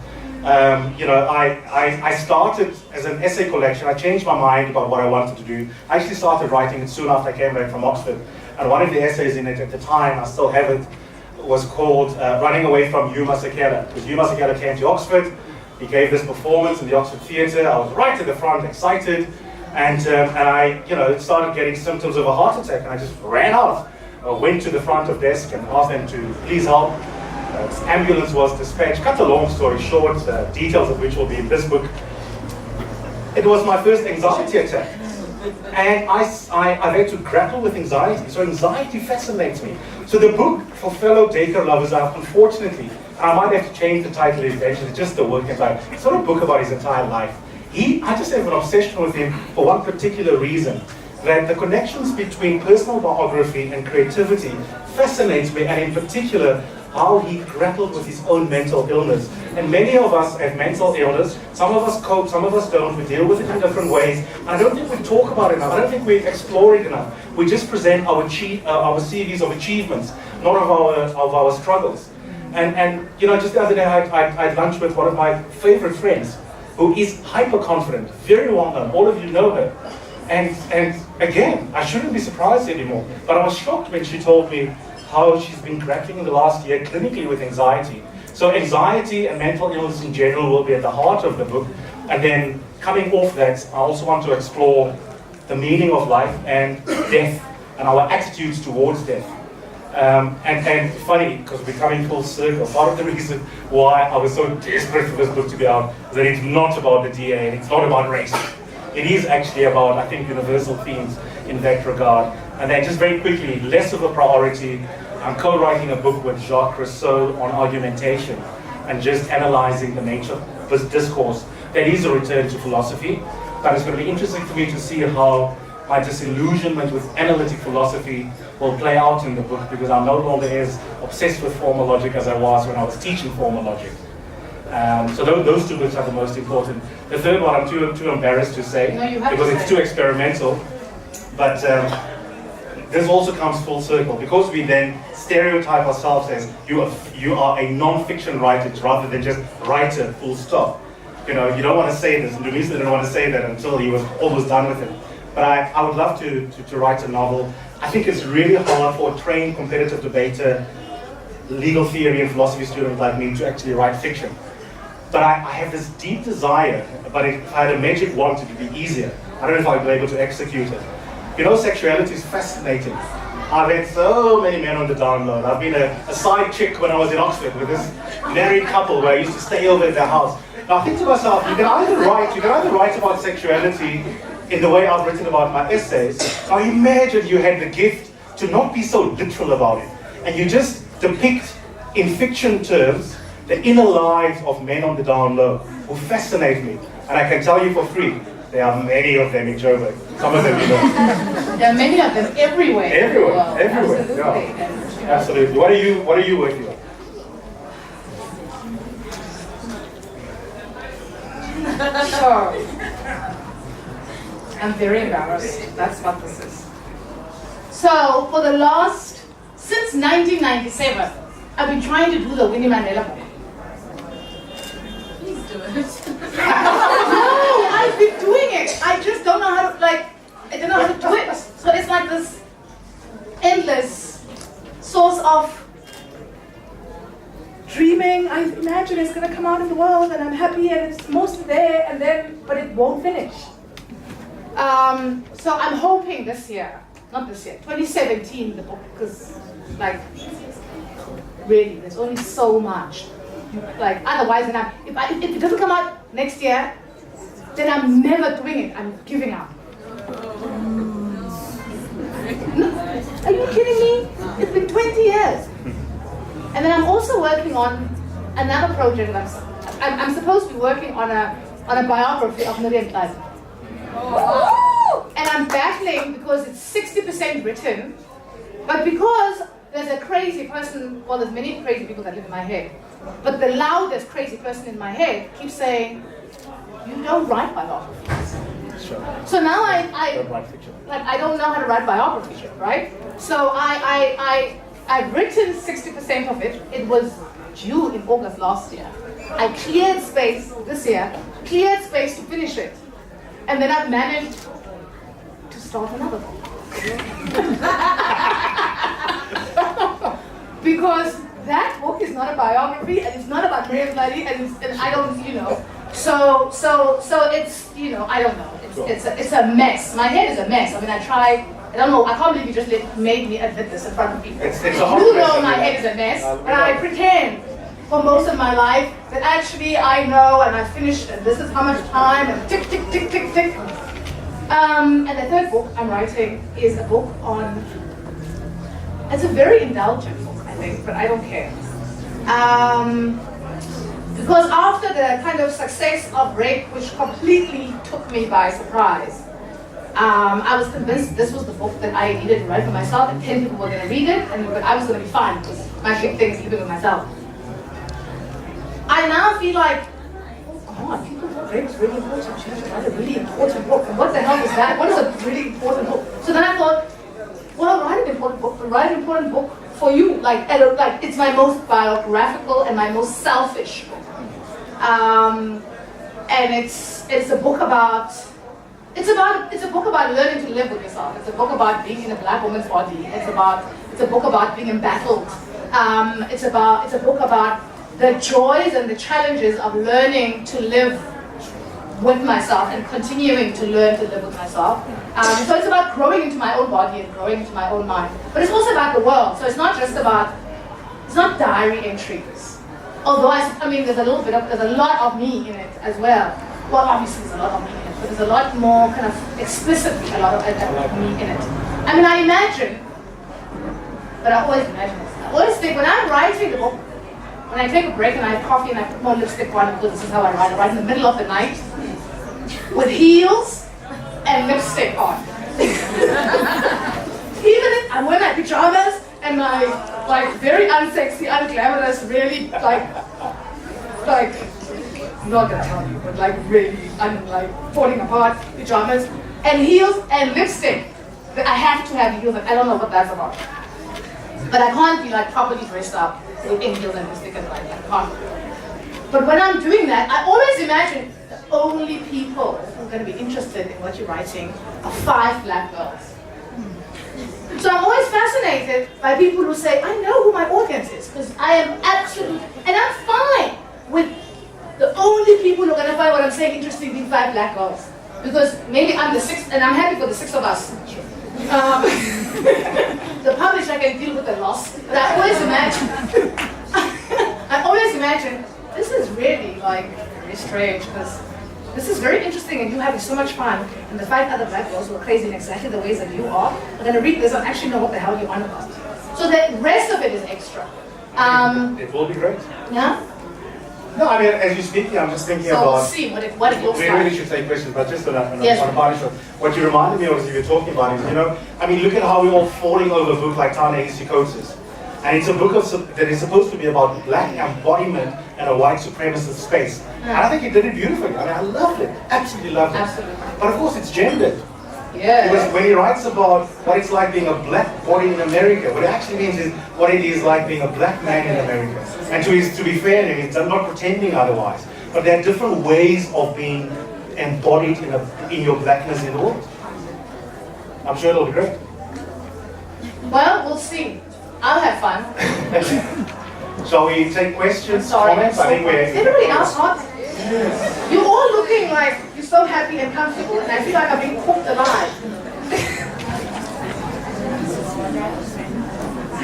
I started as an essay collection. I changed my mind about what I wanted to do. I actually started writing it soon after I came back from Oxford. And one of the essays in it at the time, I still have it, was called Running Away from Hugh Masekela. Because Hugh Masekela came to Oxford. He gave this performance in the Oxford Theatre. I was right at the front, excited. And I started getting symptoms of a heart attack. And I just ran out. I went to the front of desk and asked them to please help. Ambulance was dispatched. Cut a long story short, details of which will be in this book. It was my first anxiety attack. And I've had to grapple with anxiety. So anxiety fascinates me. So the book, for fellow Dacre lovers, unfortunately, I might have to change the title eventually, just the work entire. It's not a book about his entire life. I just have an obsession with him for one particular reason. That the connections between personal biography and creativity fascinates me, and in particular, how he grappled with his own mental illness. And many of us have mental illness. Some of us cope, some of us don't. We deal with it in different ways. I don't think we talk about it enough. I don't think we explore it enough. We just present our CVs of achievements, not of our struggles. And just the other day, I had lunch with one of my favorite friends, who is hyper-confident, very well-known. All of you know her. And again, I shouldn't be surprised anymore. But I was shocked when she told me how she's been grappling in the last year clinically with anxiety. So anxiety and mental illness in general will be at the heart of the book. And then coming off that, I also want to explore the meaning of life and death and our attitudes towards death. And funny, because we're coming full circle, part of the reason why I was so desperate for this book to be out is that it's not about the DA and it's not about race. It is actually about, I think, universal themes in that regard. And then just very quickly, less of a priority, I'm co-writing a book with Jacques Rousseau on argumentation and just analyzing the nature of this discourse. That is a return to philosophy, but it's going to be interesting for me to see how my disillusionment with analytic philosophy will play out in the book, because I'm no longer as obsessed with formal logic as I was when I was teaching formal logic. So those two books are the most important. The third one I'm too embarrassed to say, because it's too experimental. But this also comes full circle, because we then stereotype ourselves as you are a non-fiction writer rather than just writer, full stop. You don't want to say this, and Luisa didn't want to say that until he was almost done with it. But I would love to write a novel. I think it's really hard for a trained competitive debater, legal theory and philosophy student like me to actually write fiction. But I have this deep desire, but if I had a magic wand, it would be easier. I don't know if I'd be able to execute it. Sexuality is fascinating. I've had so many men on the download. I've been a side chick when I was in Oxford with this married couple where I used to stay over at their house. Now I think to myself, you can either write about sexuality in the way I've written about my essays, or imagine you had the gift to not be so literal about it, and you just depict in fiction terms the inner lives of men on the down low who fascinate me. And I can tell you for free, there are many of them in Joburg. Some of them you know. There are many of them everywhere. Everywhere. Absolutely. Yeah. Absolutely. What are you working on? Sure. I'm very embarrassed. That's what this is. So, since 1997, I've been trying to do the Winnie Mandela book. Please do it. No, I've been doing it. I just don't know how to, I don't know how to do it. So it's like this endless source of dreaming. I imagine it's going to come out in the world and I'm happy and it's mostly there, but it won't finish. So I'm hoping this year, not this year, 2017, the book, because really, there's only so much. Otherwise, if it doesn't come out next year, then I'm never doing it. I'm giving up. Are you kidding me? It's been 20 years. And then I'm also working on another project. I'm supposed to be working on a biography of Miriam Tlhabi. And I'm battling because it's 60% written, but because there's a crazy person, well, there's many crazy people that live in my head, but the loudest crazy person in my head keeps saying, you don't write biographies. Sure. So now I don't write fiction. I don't know how to write biography, right? So I've written 60% of it. It was due in August last year. I cleared space this year, cleared space to finish it. And then I've managed to start another book. Because that book is not a biography, and it's not about Miriam Bloody, and I don't, So it's, I don't know. It's a mess. My head is a mess. I mean, I don't know, I can't believe you just made me admit this in front of people. You know my head is a mess, and I pretend for most of my life that actually I know and I finished and this is how much time and tick, tick, tick, tick, tick. And the third book I'm writing is a book on, it's a very indulgent book, I think, but I don't care. Because after the kind of success of Rape, which completely took me by surprise, I was convinced this was the book that I needed to write for myself, and 10 people were going to read it, and I was going to be fine, because my big thing is living with myself. I now feel like, oh God, people thought Rape was really important. She had to write a really important book. And what the hell is that? What is a really important book? So then I thought, well, I'll write an important book, but write an important book for you. Like it's my most biographical and my most selfish book. And it's a book about, it's a book about learning to live with yourself. It's a book about being in a black woman's body. It's a book about being embattled. It's a book about the joys and the challenges of learning to live with myself and continuing to learn to live with myself. So it's about growing into my own body and growing into my own mind. But it's also about the world. So it's not just about, it's not diary entries. Although there's a lot of me in it as well. Well, obviously there's a lot of me in it, but there's a lot more kind of explicitly a lot of me in it. I mean, I imagine, but I always imagine this. I always think when I'm writing the book, when I take a break and I have coffee and I put more lipstick on, because this is how I write. I write in the middle of the night with heels and lipstick on. Even if I'm wearing my pajamas and my very unsexy, unglamorous, really I'm not gonna tell you, but really falling apart pajamas and heels and lipstick. I have to have heels. I don't know what that's about, but I can't be properly dressed up in heels and lipstick and I can't. But when I'm doing that, I always imagine the only people who are going to be interested in what you're writing are 5 black girls. So I'm always fascinated by people who say, I know who my audience is, because I am absolutely, and I'm fine with the only people who are going to find what I'm saying interesting being 5 black girls. Because maybe I'm the 6th, and I'm happy for the 6 of us. The publisher can deal with the loss, but I always imagine, this is really very strange, because this is very interesting and you're having so much fun, and the 5 other black girls who are crazy in exactly the ways that you are going to read this and actually know what the hell you're on about. So the rest of it is extra. It will be great. Yeah? No, I mean, as you're speaking, I'm just thinking so about... we'll see what it looks like. We really should take questions, but just on a yes. final shot. What you reminded me of, as you were talking about is, look at how we're all falling over a book like Ta-Nehisi. And it's a book that is supposed to be about black embodiment and a white supremacist space. And I think it did it beautifully. I mean, I loved it, absolutely loved it. Absolutely. But of course, it's gendered. Yeah. Because when he writes about what it's like being a black body in America, what it actually means is what it is like being a black man in America. And to be fair to him, I'm not pretending otherwise. But there are different ways of being embodied in your blackness in the world. I'm sure it'll be great. Well, we'll see. I'll have fun. Shall we take questions, Sorry, comments? I think we're... Everybody else hot? Yes. You're all looking like you're so happy and comfortable, and I feel like I'm being cooked alive.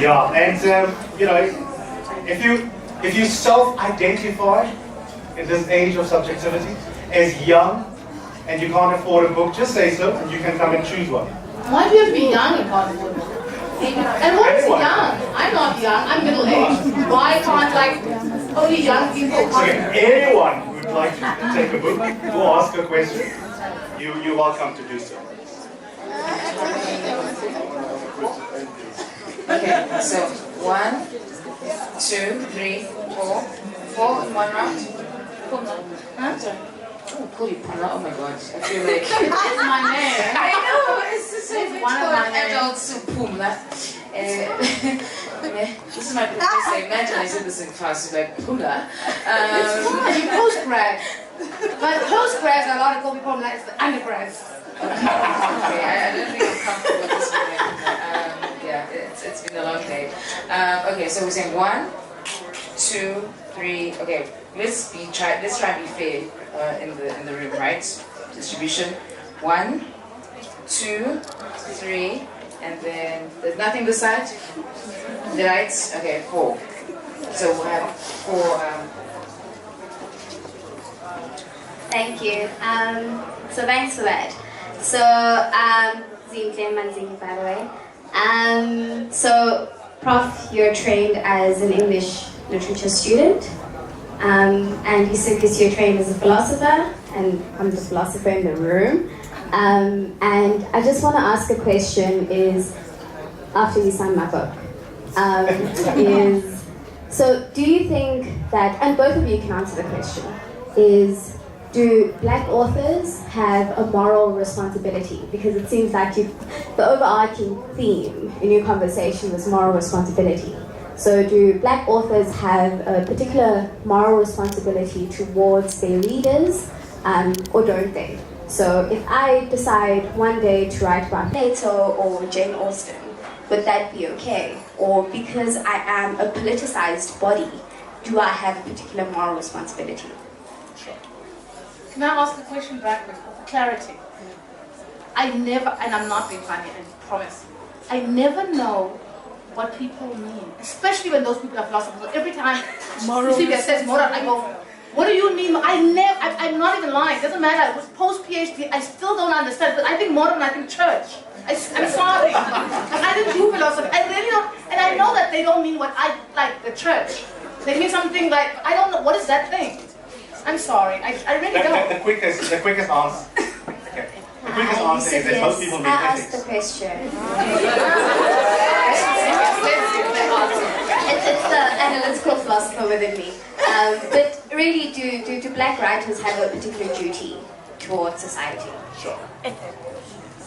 Yeah, and if you self-identify in this age of subjectivity as young and you can't afford a book, just say so, and you can come and choose one. Why do you have to be young and can't afford a book? And what's young? I'm not young, I'm middle-aged. Why can't only young people So if anyone would like to take a book or ask a question, you're welcome to do so. Okay, so 1, 2, 3, 4. 4 in one round. Huh? Oh, call you Pumla. Oh my god, I feel like... It's my name. I know, it's the same thing. one of my adults to Pumla. This is my professor. Imagine I said this in class. He's like, Pumla. It's fine, you postgrad. But postgrads are allowed to call me Pumla, it's the undergrads. Okay, I don't think I'm comfortable with this one. Yeah, it's been a long day. Okay, so we're saying 1, 2, 3. Okay, let's try and be fair in the room, right? Distribution. 1, 2, 3, and then there's nothing this side. Right? Okay, 4. So we'll have 4. Thank you. So thanks for that. So, Zinhle Manzini, by the way. So, Prof, you're trained as an English literature student, and Eusebius, you're trained as a philosopher, and I'm the philosopher in the room. And I just want to ask a question is, after you sign my book, so do you think that, and both of you can answer the question, do Black authors have a moral responsibility? Because it seems like the overarching theme in your conversation was moral responsibility. So do Black authors have a particular moral responsibility towards their readers, or don't they? So if I decide one day to write about Plato or Jane Austen, would that be okay? Or because I am a politicized body, do I have a particular moral responsibility? Can I ask a question back for clarity? I never, and I'm not being funny, I promise, I never know what people mean, especially when those people are philosophers. Every time Eusebius says moral, I go, what do you mean? I'm not even lying, it doesn't matter. I was post-PhD, I still don't understand, but I think modern, I think church. I'm sorry, because I didn't do philosophy. I really don't, and I know that they don't mean what I like, the church. They mean something like, I don't know, what is that thing? I'm sorry, I really don't. The quickest answer. Okay. The quickest answer is that most people mean I ethics. asked the question. It's the analytical philosopher within me. But really, do Black writers have a particular duty towards society? Sure. An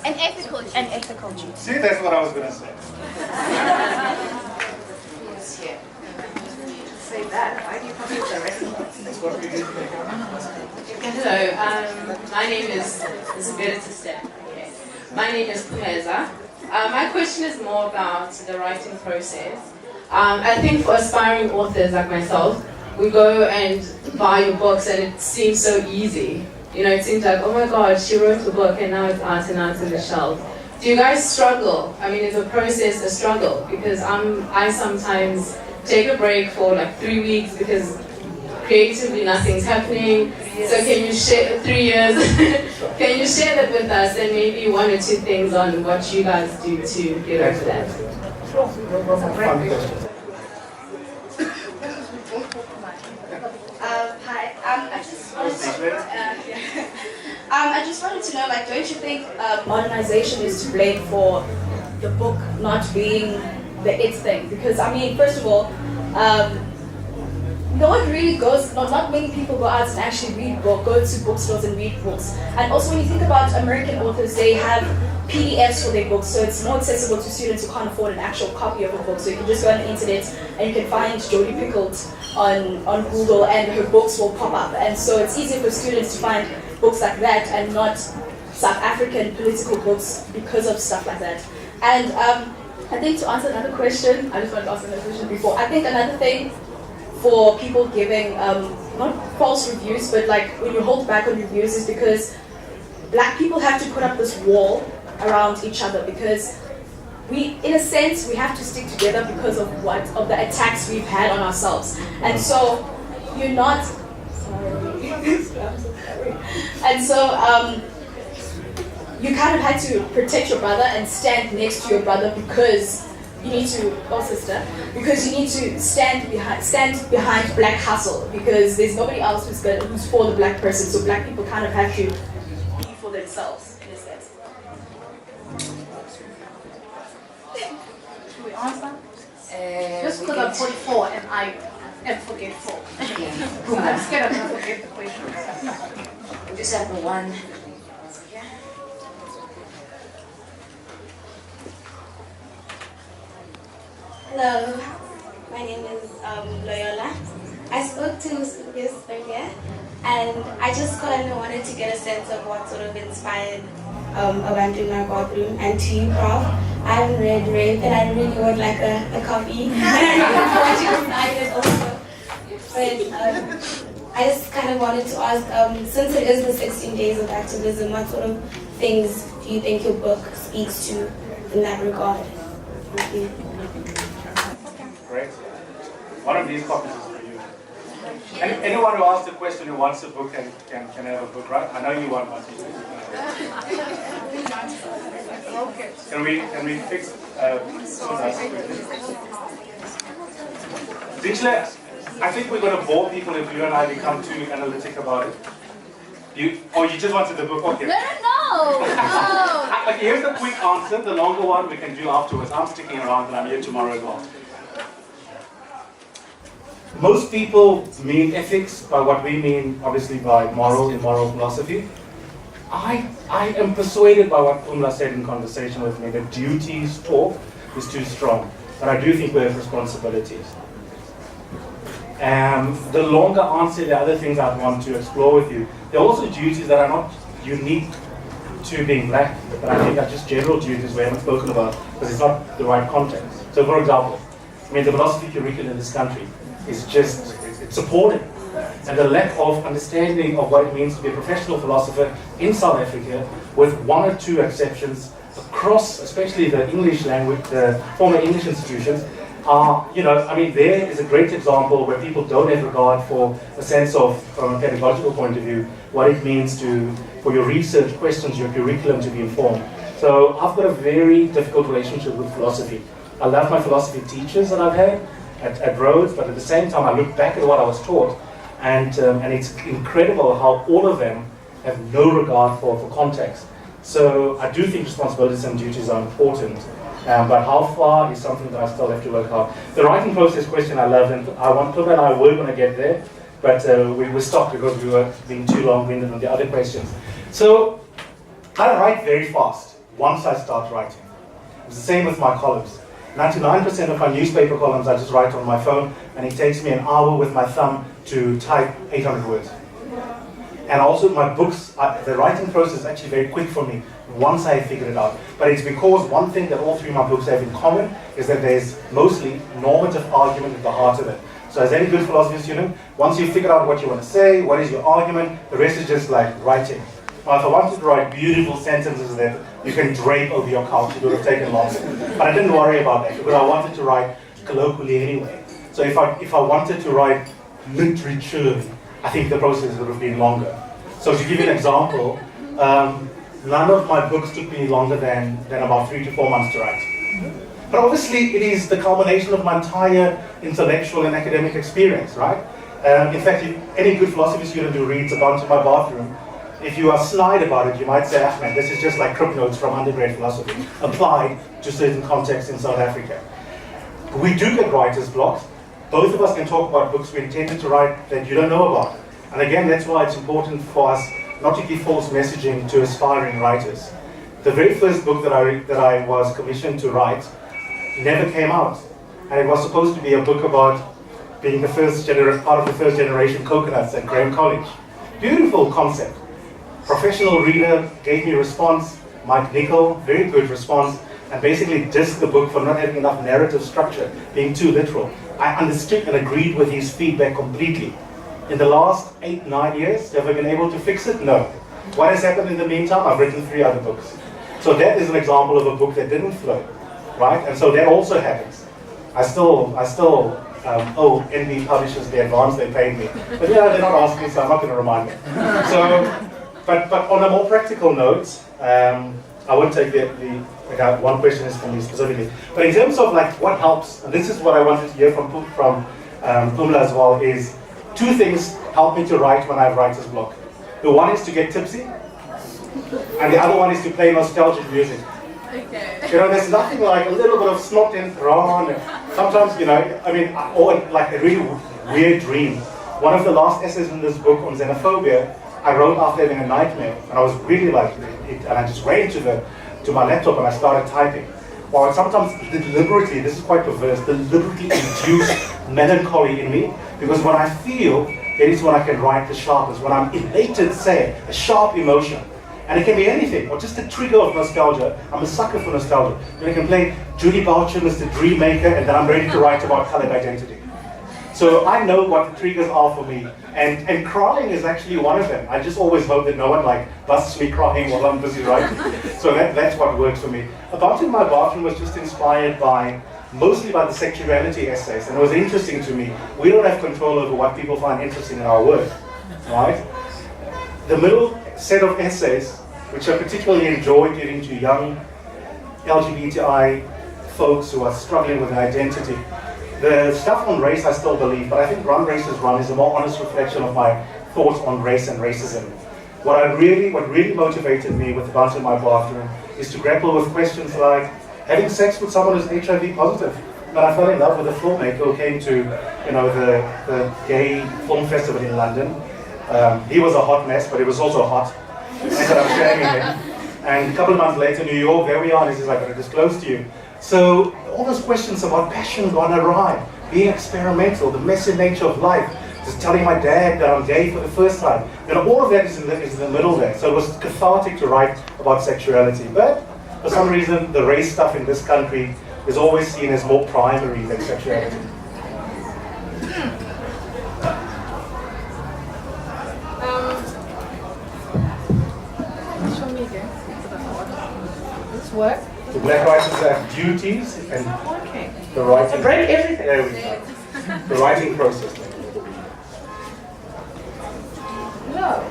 ethical duty. See, that's what I was going to say. Yeah. Say that, why do you come with the rest of us? Hello, my name is better to step. Okay. My name is Pumla. My question is more about the writing process. I think for aspiring authors like myself, we go and buy your books and it seems so easy. You know, it seems like, oh my God, she wrote the book and now it's out and out in the shelf. Do you guys struggle? I mean, is the process a struggle? Because I sometimes take a break for like 3 weeks because creatively nothing's happening. So can you share 3 years? Can you share that with us and maybe 1 or 2 things on what you guys do to get over that? I just wanted to know, like, don't you think modernization is to blame for the book not being the it thing? Because, I mean, first of all, no one really goes, not many people go out and actually go to bookstores and read books. And also when you think about American authors, they have PDFs for their books, so it's more accessible to students who can't afford an actual copy of a book. So you can just go on the internet and you can find Jodie Picoult on Google and her books will pop up. And so it's easier for students to find books like that and not South African political books because of stuff like that. And I think to answer another question, I just wanted to ask another question before. I think another thing for people giving, not false reviews, but like when you hold back on reviews is because Black people have to put up this wall around each other because we, in a sense, we have to stick together because of the attacks we've had on ourselves. And so you're not, sorry, I'm so sorry. And so you kind of had to protect your brother and stand next to your brother because you need to, or sister, because you need to stand behind Black hustle because there's nobody else who's for the Black person. So Black people kind of have to be for themselves in a sense. Should we answer? Just because I'm 44 and I am forgetful. I'm scared I'm going to forget the question. We just have the one. Hello, my name is Loyola. I spoke to Eusebius earlier, and I just kind of wanted to get a sense of what sort of inspired Abantu and to you, Prof. I haven't read Rape, and I really would like a copy. And I want you to sign it also. But I just kind of wanted to ask, since it is the 16 days of activism, what sort of things do you think your book speaks to in that regard? Thank you. Great. One of these copies is for you. And anyone who asks a question who wants a book can have a book, right? I know you want one. Can we fix Dichler, I think we're going to bore people if you and I become too analytic about it. You just wanted the book? Okay. No. Okay, here's the quick answer. The longer one we can do afterwards. I'm sticking around and I'm here tomorrow as well. Most people mean ethics by what we mean, obviously, by moral and moral philosophy. I am persuaded by what Pumla said in conversation with me, that duties talk is too strong. But I do think we have responsibilities. The longer answer, the other things I'd want to explore with you. There are also duties that are not unique to being black, but I think are just general duties we haven't spoken about because it's not the right context. So for example, the philosophy curriculum in this country is just, it's appalling. And the lack of understanding of what it means to be a professional philosopher in South Africa, with one or two exceptions across, especially the English language, the former English institutions, there is a great example where people don't have regard for a sense of, from a pedagogical point of view, what it means for your research questions, your curriculum to be informed. So I've got a very difficult relationship with philosophy. I love my philosophy teachers that I've had at Rhodes, but at the same time I look back at what I was taught, and it's incredible how all of them have no regard for context. So I do think responsibilities and duties are important. But how far is something that I still have to work out. The writing process question I love, and Pumla and I were going to get there, but we stopped because we were being too long-winded on the other questions. So I write very fast once I start writing. It's the same with my columns. 99% of my newspaper columns I just write on my phone, and it takes me an hour with my thumb to type 800 words. And also my books, the writing process is actually very quick for me once I figured it out. But it's because one thing that all three of my books have in common is that there's mostly normative argument at the heart of it. So as any good philosophy student, once you figure out what you want to say, what is your argument, the rest is just like writing. Now if I wanted to write beautiful sentences that you can drape over your couch, it would have taken longer. But I didn't worry about that because I wanted to write colloquially anyway. So if I wanted to write literature, I think the process would have been longer. So to give you an example, none of my books took me longer than about 3 to 4 months to write. But obviously it is the culmination of my entire intellectual and academic experience, right? In fact, if any good philosophy student who reads Abantu My Bathroom, if you are snide about it, you might say, man, this is just like crib notes from undergrad philosophy, applied to certain contexts in South Africa. We do get writer's blocks. Both of us can talk about books we intended to write that you don't know about. And again, that's why it's important for us not to give false messaging to aspiring writers. The very first book that I was commissioned to write never came out. And it was supposed to be a book about being the part of the first generation coconuts at Graham College. Beautiful concept. Professional reader gave me a response, Mike Nicol, very good response, and basically dissed the book for not having enough narrative structure, being too literal. I understood and agreed with his feedback completely. In the last 8-9 years, have I been able to fix it? No. What has happened in the meantime? I've written 3 other books. So that is an example of a book that didn't flow, right? And so that also happens. I still owe NB Publishers the advance they paid me. But yeah, they're not asking, so I'm not going to remind them. So, but on a more practical note, I won't take one question is for me specifically. But in terms of like what helps, and this is what I wanted to hear from Pumla as well, is 2 things help me to write when I have writer's block. The one is to get tipsy, and the other one is to play nostalgic music. Okay. There's nothing like a little bit of snot and thrown. Sometimes, or like a really weird dream. One of the last essays in this book on xenophobia, I wrote after having a nightmare, and I was really like it, and I just ran to my laptop and I started typing. while sometimes deliberately, this is quite perverse, deliberately induce melancholy in me, because when I feel, that is when I can write the sharpest. When I'm elated, say, a sharp emotion, and it can be anything, or just a trigger of nostalgia. I'm a sucker for nostalgia. Then I can play Judy Boucher, Mr. Dreammaker, and then I'm ready to write about colored identity. So I know what the triggers are for me, and crying is actually one of them. I just always hope that no one busts me crying while I'm busy writing. So that's what works for me. About in My Bathroom was just inspired mostly by the sexuality essays, and it was interesting to me. We don't have control over what people find interesting in our work, right? The middle set of essays, which I particularly enjoy giving to young LGBTI folks who are struggling with their identity. The stuff on race I still believe, but I think Run Races Run is a more honest reflection of my thoughts on race and racism. What really motivated me with Abantu in My Bathroom is to grapple with questions like having sex with someone who's HIV positive. And I fell in love with a filmmaker who came to, the gay film festival in London. He was a hot mess, but he was also hot. I ended up sharing him. And a couple of months later, New York, there we are, and he says, I've got to disclose to you. So all those questions about passion gone awry, being experimental, the messy nature of life, just telling my dad that I'm gay for the first time, all of that is in the middle there. So it was cathartic to write about sexuality. But for some reason, the race stuff in this country is always seen as more primary than sexuality. Show me again. This work. The black writers have duties and the writing. Break everything. There we go. The writing process. No.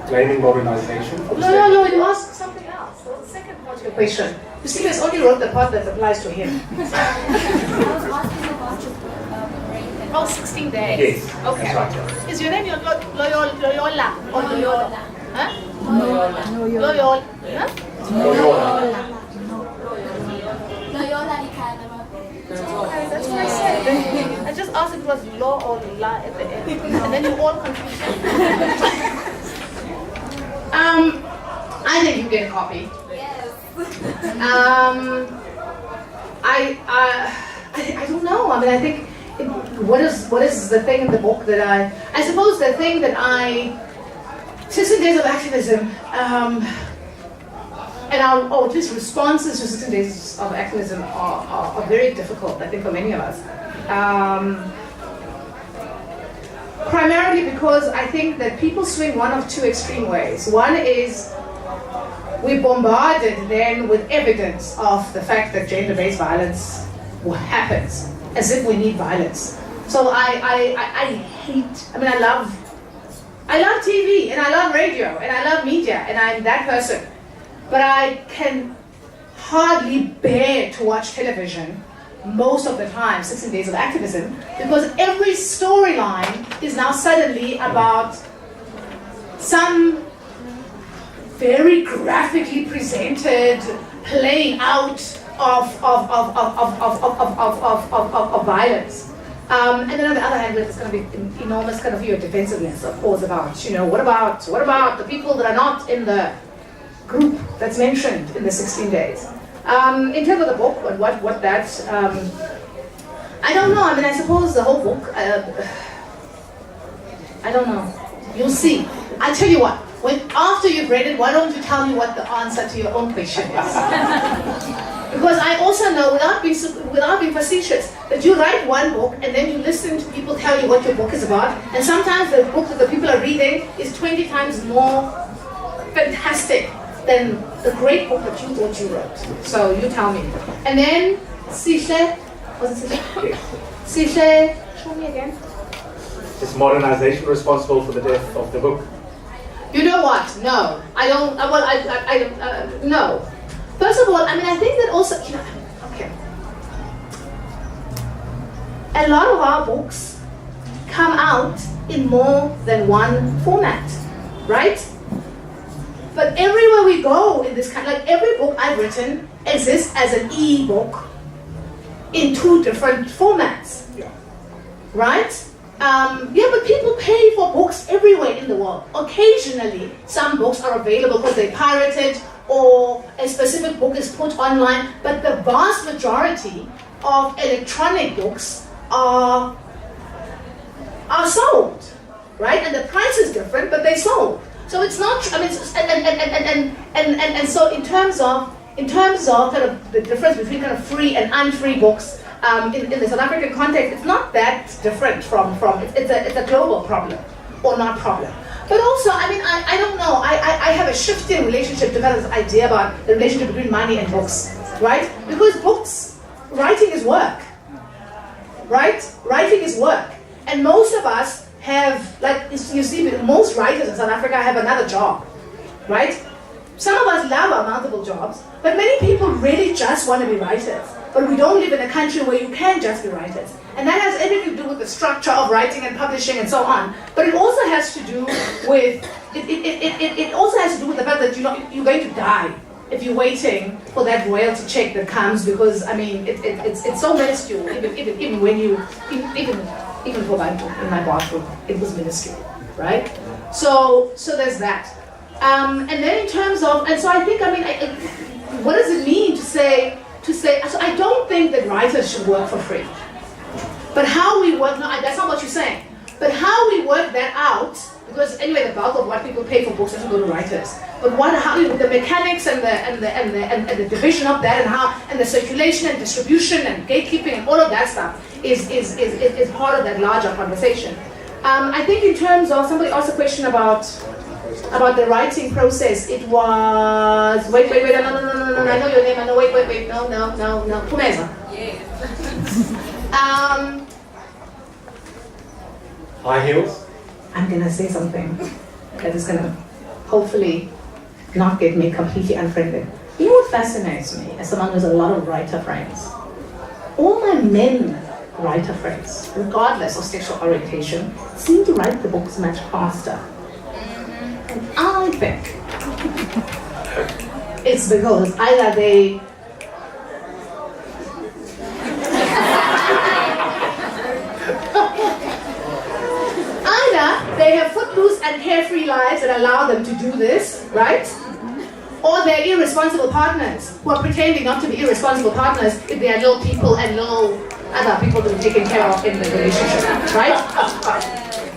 Blaming modernization. No, you asked something else. That was the second part of your question. Eusebius only wrote the part that applies to him. I was asking about your 16 days. Yes. Okay. That's right. Is your name Loyola? Or Loyola? Huh? Loyola. Huh? Loyola Ikana. Okay, that's what I said. I just asked if it was law or la at the end. And then you all confused. I think you get a copy. Yes. I don't know. I mean, I think what is the thing in the book that I suppose the thing that 16 Days of Activism, and our just responses to 16 Days of Activism are very difficult, I think, for many of us. Primarily because I think that people swing one of two extreme ways. One is we're bombarded then with evidence of the fact that gender-based violence happens, as if we need violence. So I love TV, and I love radio, and I love media, and I'm that person. But I can hardly bear to watch television most of the time, 16 Days of Activism, because every storyline is now suddenly about some very graphically presented playing out of violence. And then on the other hand, there's going to be enormous kind of defensiveness, of course, about, what about the people that are not in the group that's mentioned in the 16 days. In terms of the book and what that's, I don't know. I mean, I suppose the whole book, I don't know. You'll see. I'll tell you what. After you've read it, why don't you tell me what the answer to your own question is? Because I also know, without being facetious, that you write one book and then you listen to people tell you what your book is about, and sometimes the book that the people are reading is 20 times more fantastic than the great book that you thought you wrote. So you tell me. And then, Sihle, was it Sihle? Sihle, show me again. Is modernization responsible for the death of the book? You know what? No, I don't. No. First of all, I mean, I think that also, okay. A lot of our books come out in more than one format, right? But everywhere we go in this kind, like every book I've written exists as an e-book in 2 different formats, right? Yeah, but people pay for books everywhere in the world. Occasionally, some books are available because they're pirated, or a specific book is put online, but the vast majority of electronic books are sold, right? And the price is different, but they're sold. So it's not. I mean, and so in terms of kind of the difference between kind of free and unfree books in the South African context, it's not that different from it's a global problem or not problem. But also, I mean, I don't know. I have a shifting relationship to this idea about the relationship between money and books, right? Because writing is work, right? Writing is work. And most of us have, like, you see, most writers in South Africa have another job, right? Some of us love our multiple jobs, but many people really just want to be writers. But we don't live in a country where you can just be writers. And that has everything to do with the structure of writing and publishing and so on. But it also has to do with, it also has to do with the fact that you're going to die if you're waiting for that royalty check that comes, because, I mean, it's so minuscule, even when you, even for Abantu in my bathroom, it was minuscule, right? So there's that. And then in terms of, and so I think, I mean, what does it mean to say, so I don't think that writers should work for free. But how we work, no, that's not what you're saying. But how we work that out, because anyway, the bulk of what people pay for books doesn't go to writers. But how the mechanics and the division of that, and the circulation and distribution and gatekeeping and all of that stuff is part of that larger conversation. I think in terms of, somebody asked a question about the writing process. It was wait, no, I know your name. I know. Wait, no. Pumla. Yeah. High heels? I'm gonna say something that is gonna hopefully not get me completely unfriended. You know what fascinates me as someone who has a lot of writer friends? All my men writer friends, regardless of sexual orientation, seem to write the books much faster. And I think it's because either they have footloose and carefree lives that allow them to do this, right? Or they're irresponsible partners who are pretending not to be irresponsible partners if they are little people and little other people to be taken care of in the relationship, right?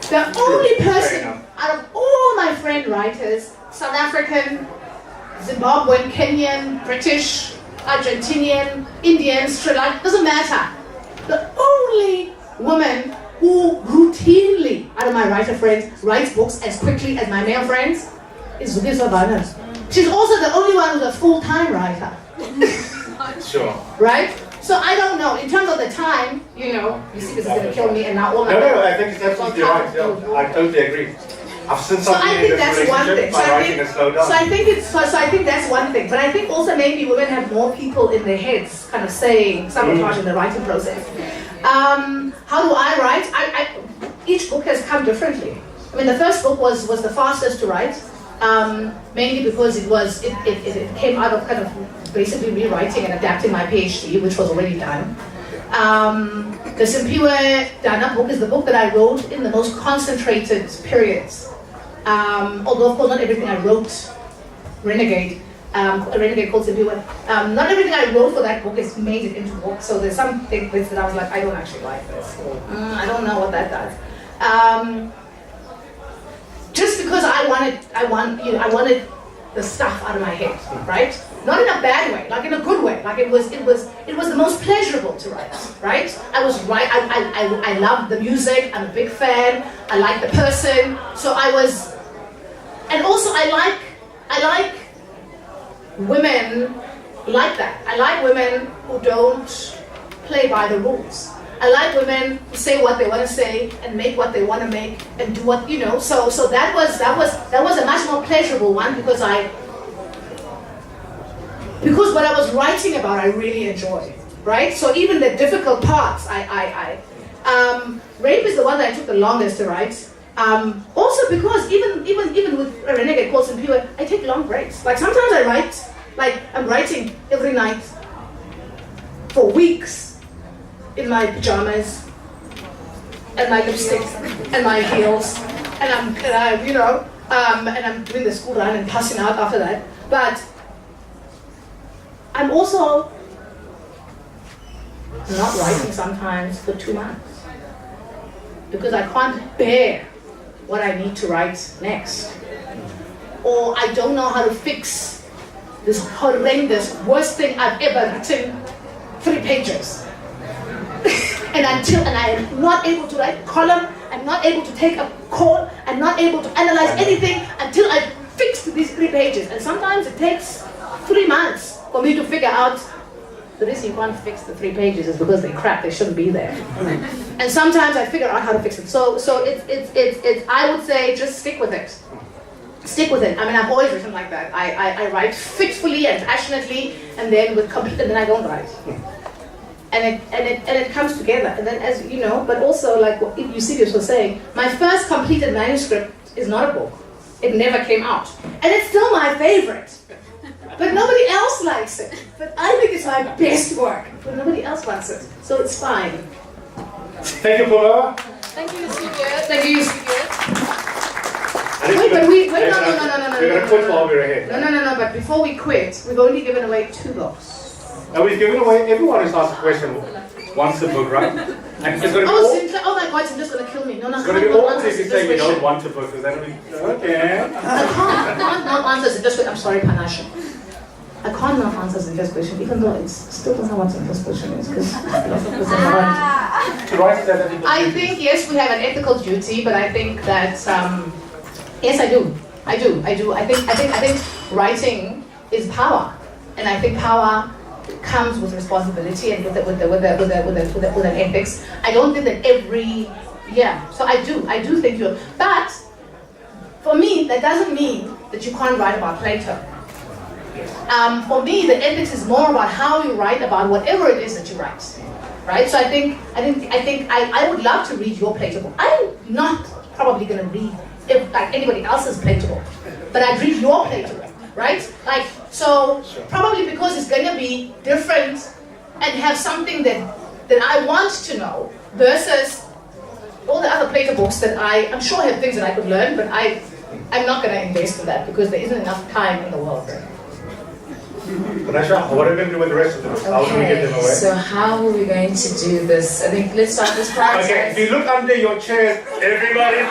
The only person out of all my friend writers, South African, Zimbabwean, Kenyan, British, Argentinian, Indian, Sri Lankan, doesn't matter. The only woman who routinely, out of my writer friends, writes books as quickly as my male friends is Dezulovic. She's also the only one who's a full-time writer. Sure. Right? So I don't know. In terms of the time, you see this is going to kill me, and now all my... No, I think it's absolutely right. Yeah, I totally agree. I've seen something in this relationship, my writing has slowed down. So I think that's one thing. But I think also maybe women have more people in their heads kind of saying, sabotage in the writing process. How do I write? Each book has come differently. I mean, the first book was the fastest to write, mainly because it came out of kind of basically rewriting and adapting my PhD, which was already done. The Simpiwe Dana book is the book that I wrote in the most concentrated periods. Although, of course, not everything I wrote, a renegade called Simpiwe, not everything I wrote for that book is made it into a book. So there's some bits that I was like, I don't actually like this. I don't know what that does. Just because I wanted the stuff out of my head, right? Not in a bad way, like in a good way. Like it was the most pleasurable to write, right? I loved the music. I'm a big fan. I like the person. So I was, and also I like women like that. I like women who don't play by the rules. I like women who say what they want to say and make what they want to make and do what So that was a much more pleasurable one because what I was writing about I really enjoyed, right? So even the difficult parts, rape is the one that I took the longest to write. Also because even with a renegade called Simpiwe, I take long breaks. Like sometimes I write, like I'm writing every night for weeks in my pajamas and my lipstick and my heels, and I'm doing the school run and passing out after that. But I'm also not writing sometimes for 2 months because I can't bear what I need to write next. Or I don't know how to fix this horrendous, worst thing I've ever written, 3 pages. and I am not able to write a column, I'm not able to take a call, I'm not able to analyze anything until I fix these 3 pages. And sometimes it takes 3 months for me to figure out the reason you can't fix the 3 pages is because they're crap, they shouldn't be there. And sometimes I figure out how to fix it. So it's I would say just stick with it. Stick with it. I mean, I've always written like that. I write fitfully and passionately, and then with complete, and then I don't write. And it comes together. And then, as you know, but also like what Eusebius was saying, my first completed manuscript is not a book. It never came out, and it's still my favorite. But nobody else likes it. But I think it's my best work. But nobody else likes it, so it's fine. Thank you, Pumla. Thank you, Eusebius. Thank you, Eusebius. Wait, no. We're going to quit while we're ahead. No, but before we quit, we've only given away 2 books. And we've given away, everyone who's asked a question wants the book, right? And it's going to be Oh my God, Cynthia's going to kill me. No, it's going to be awkward if you say we don't want a book, because then we, okay. I can't not answer Cynthia's question. I'm sorry, Panache. I can't not answer Cynthia's question, even though it still doesn't know what Cynthia's question is, because I think, yes, we have an ethical duty, but I think that, yes, I do. I think writing is power, and I think power comes with responsibility and with an ethics. I don't think that so I do think you. But for me, that doesn't mean that you can't write about Plato. For me, the ethics is more about how you write about whatever it is that you write, right? So I think I would love to read your Plato book. I'm not probably going to read like anybody else's Plato book, but I'd read your Plato book, right? Like so, probably because it's going to be different and have something that I want to know versus all the other Plato books that I'm sure have things that I could learn, but I'm not going to invest in that because there isn't enough time in the world. Vanessa, what are we going to do with the rest of the books? How do we get them away? So how are we going to do this? I think let's start this process. Okay, if you look under your chair, everybody,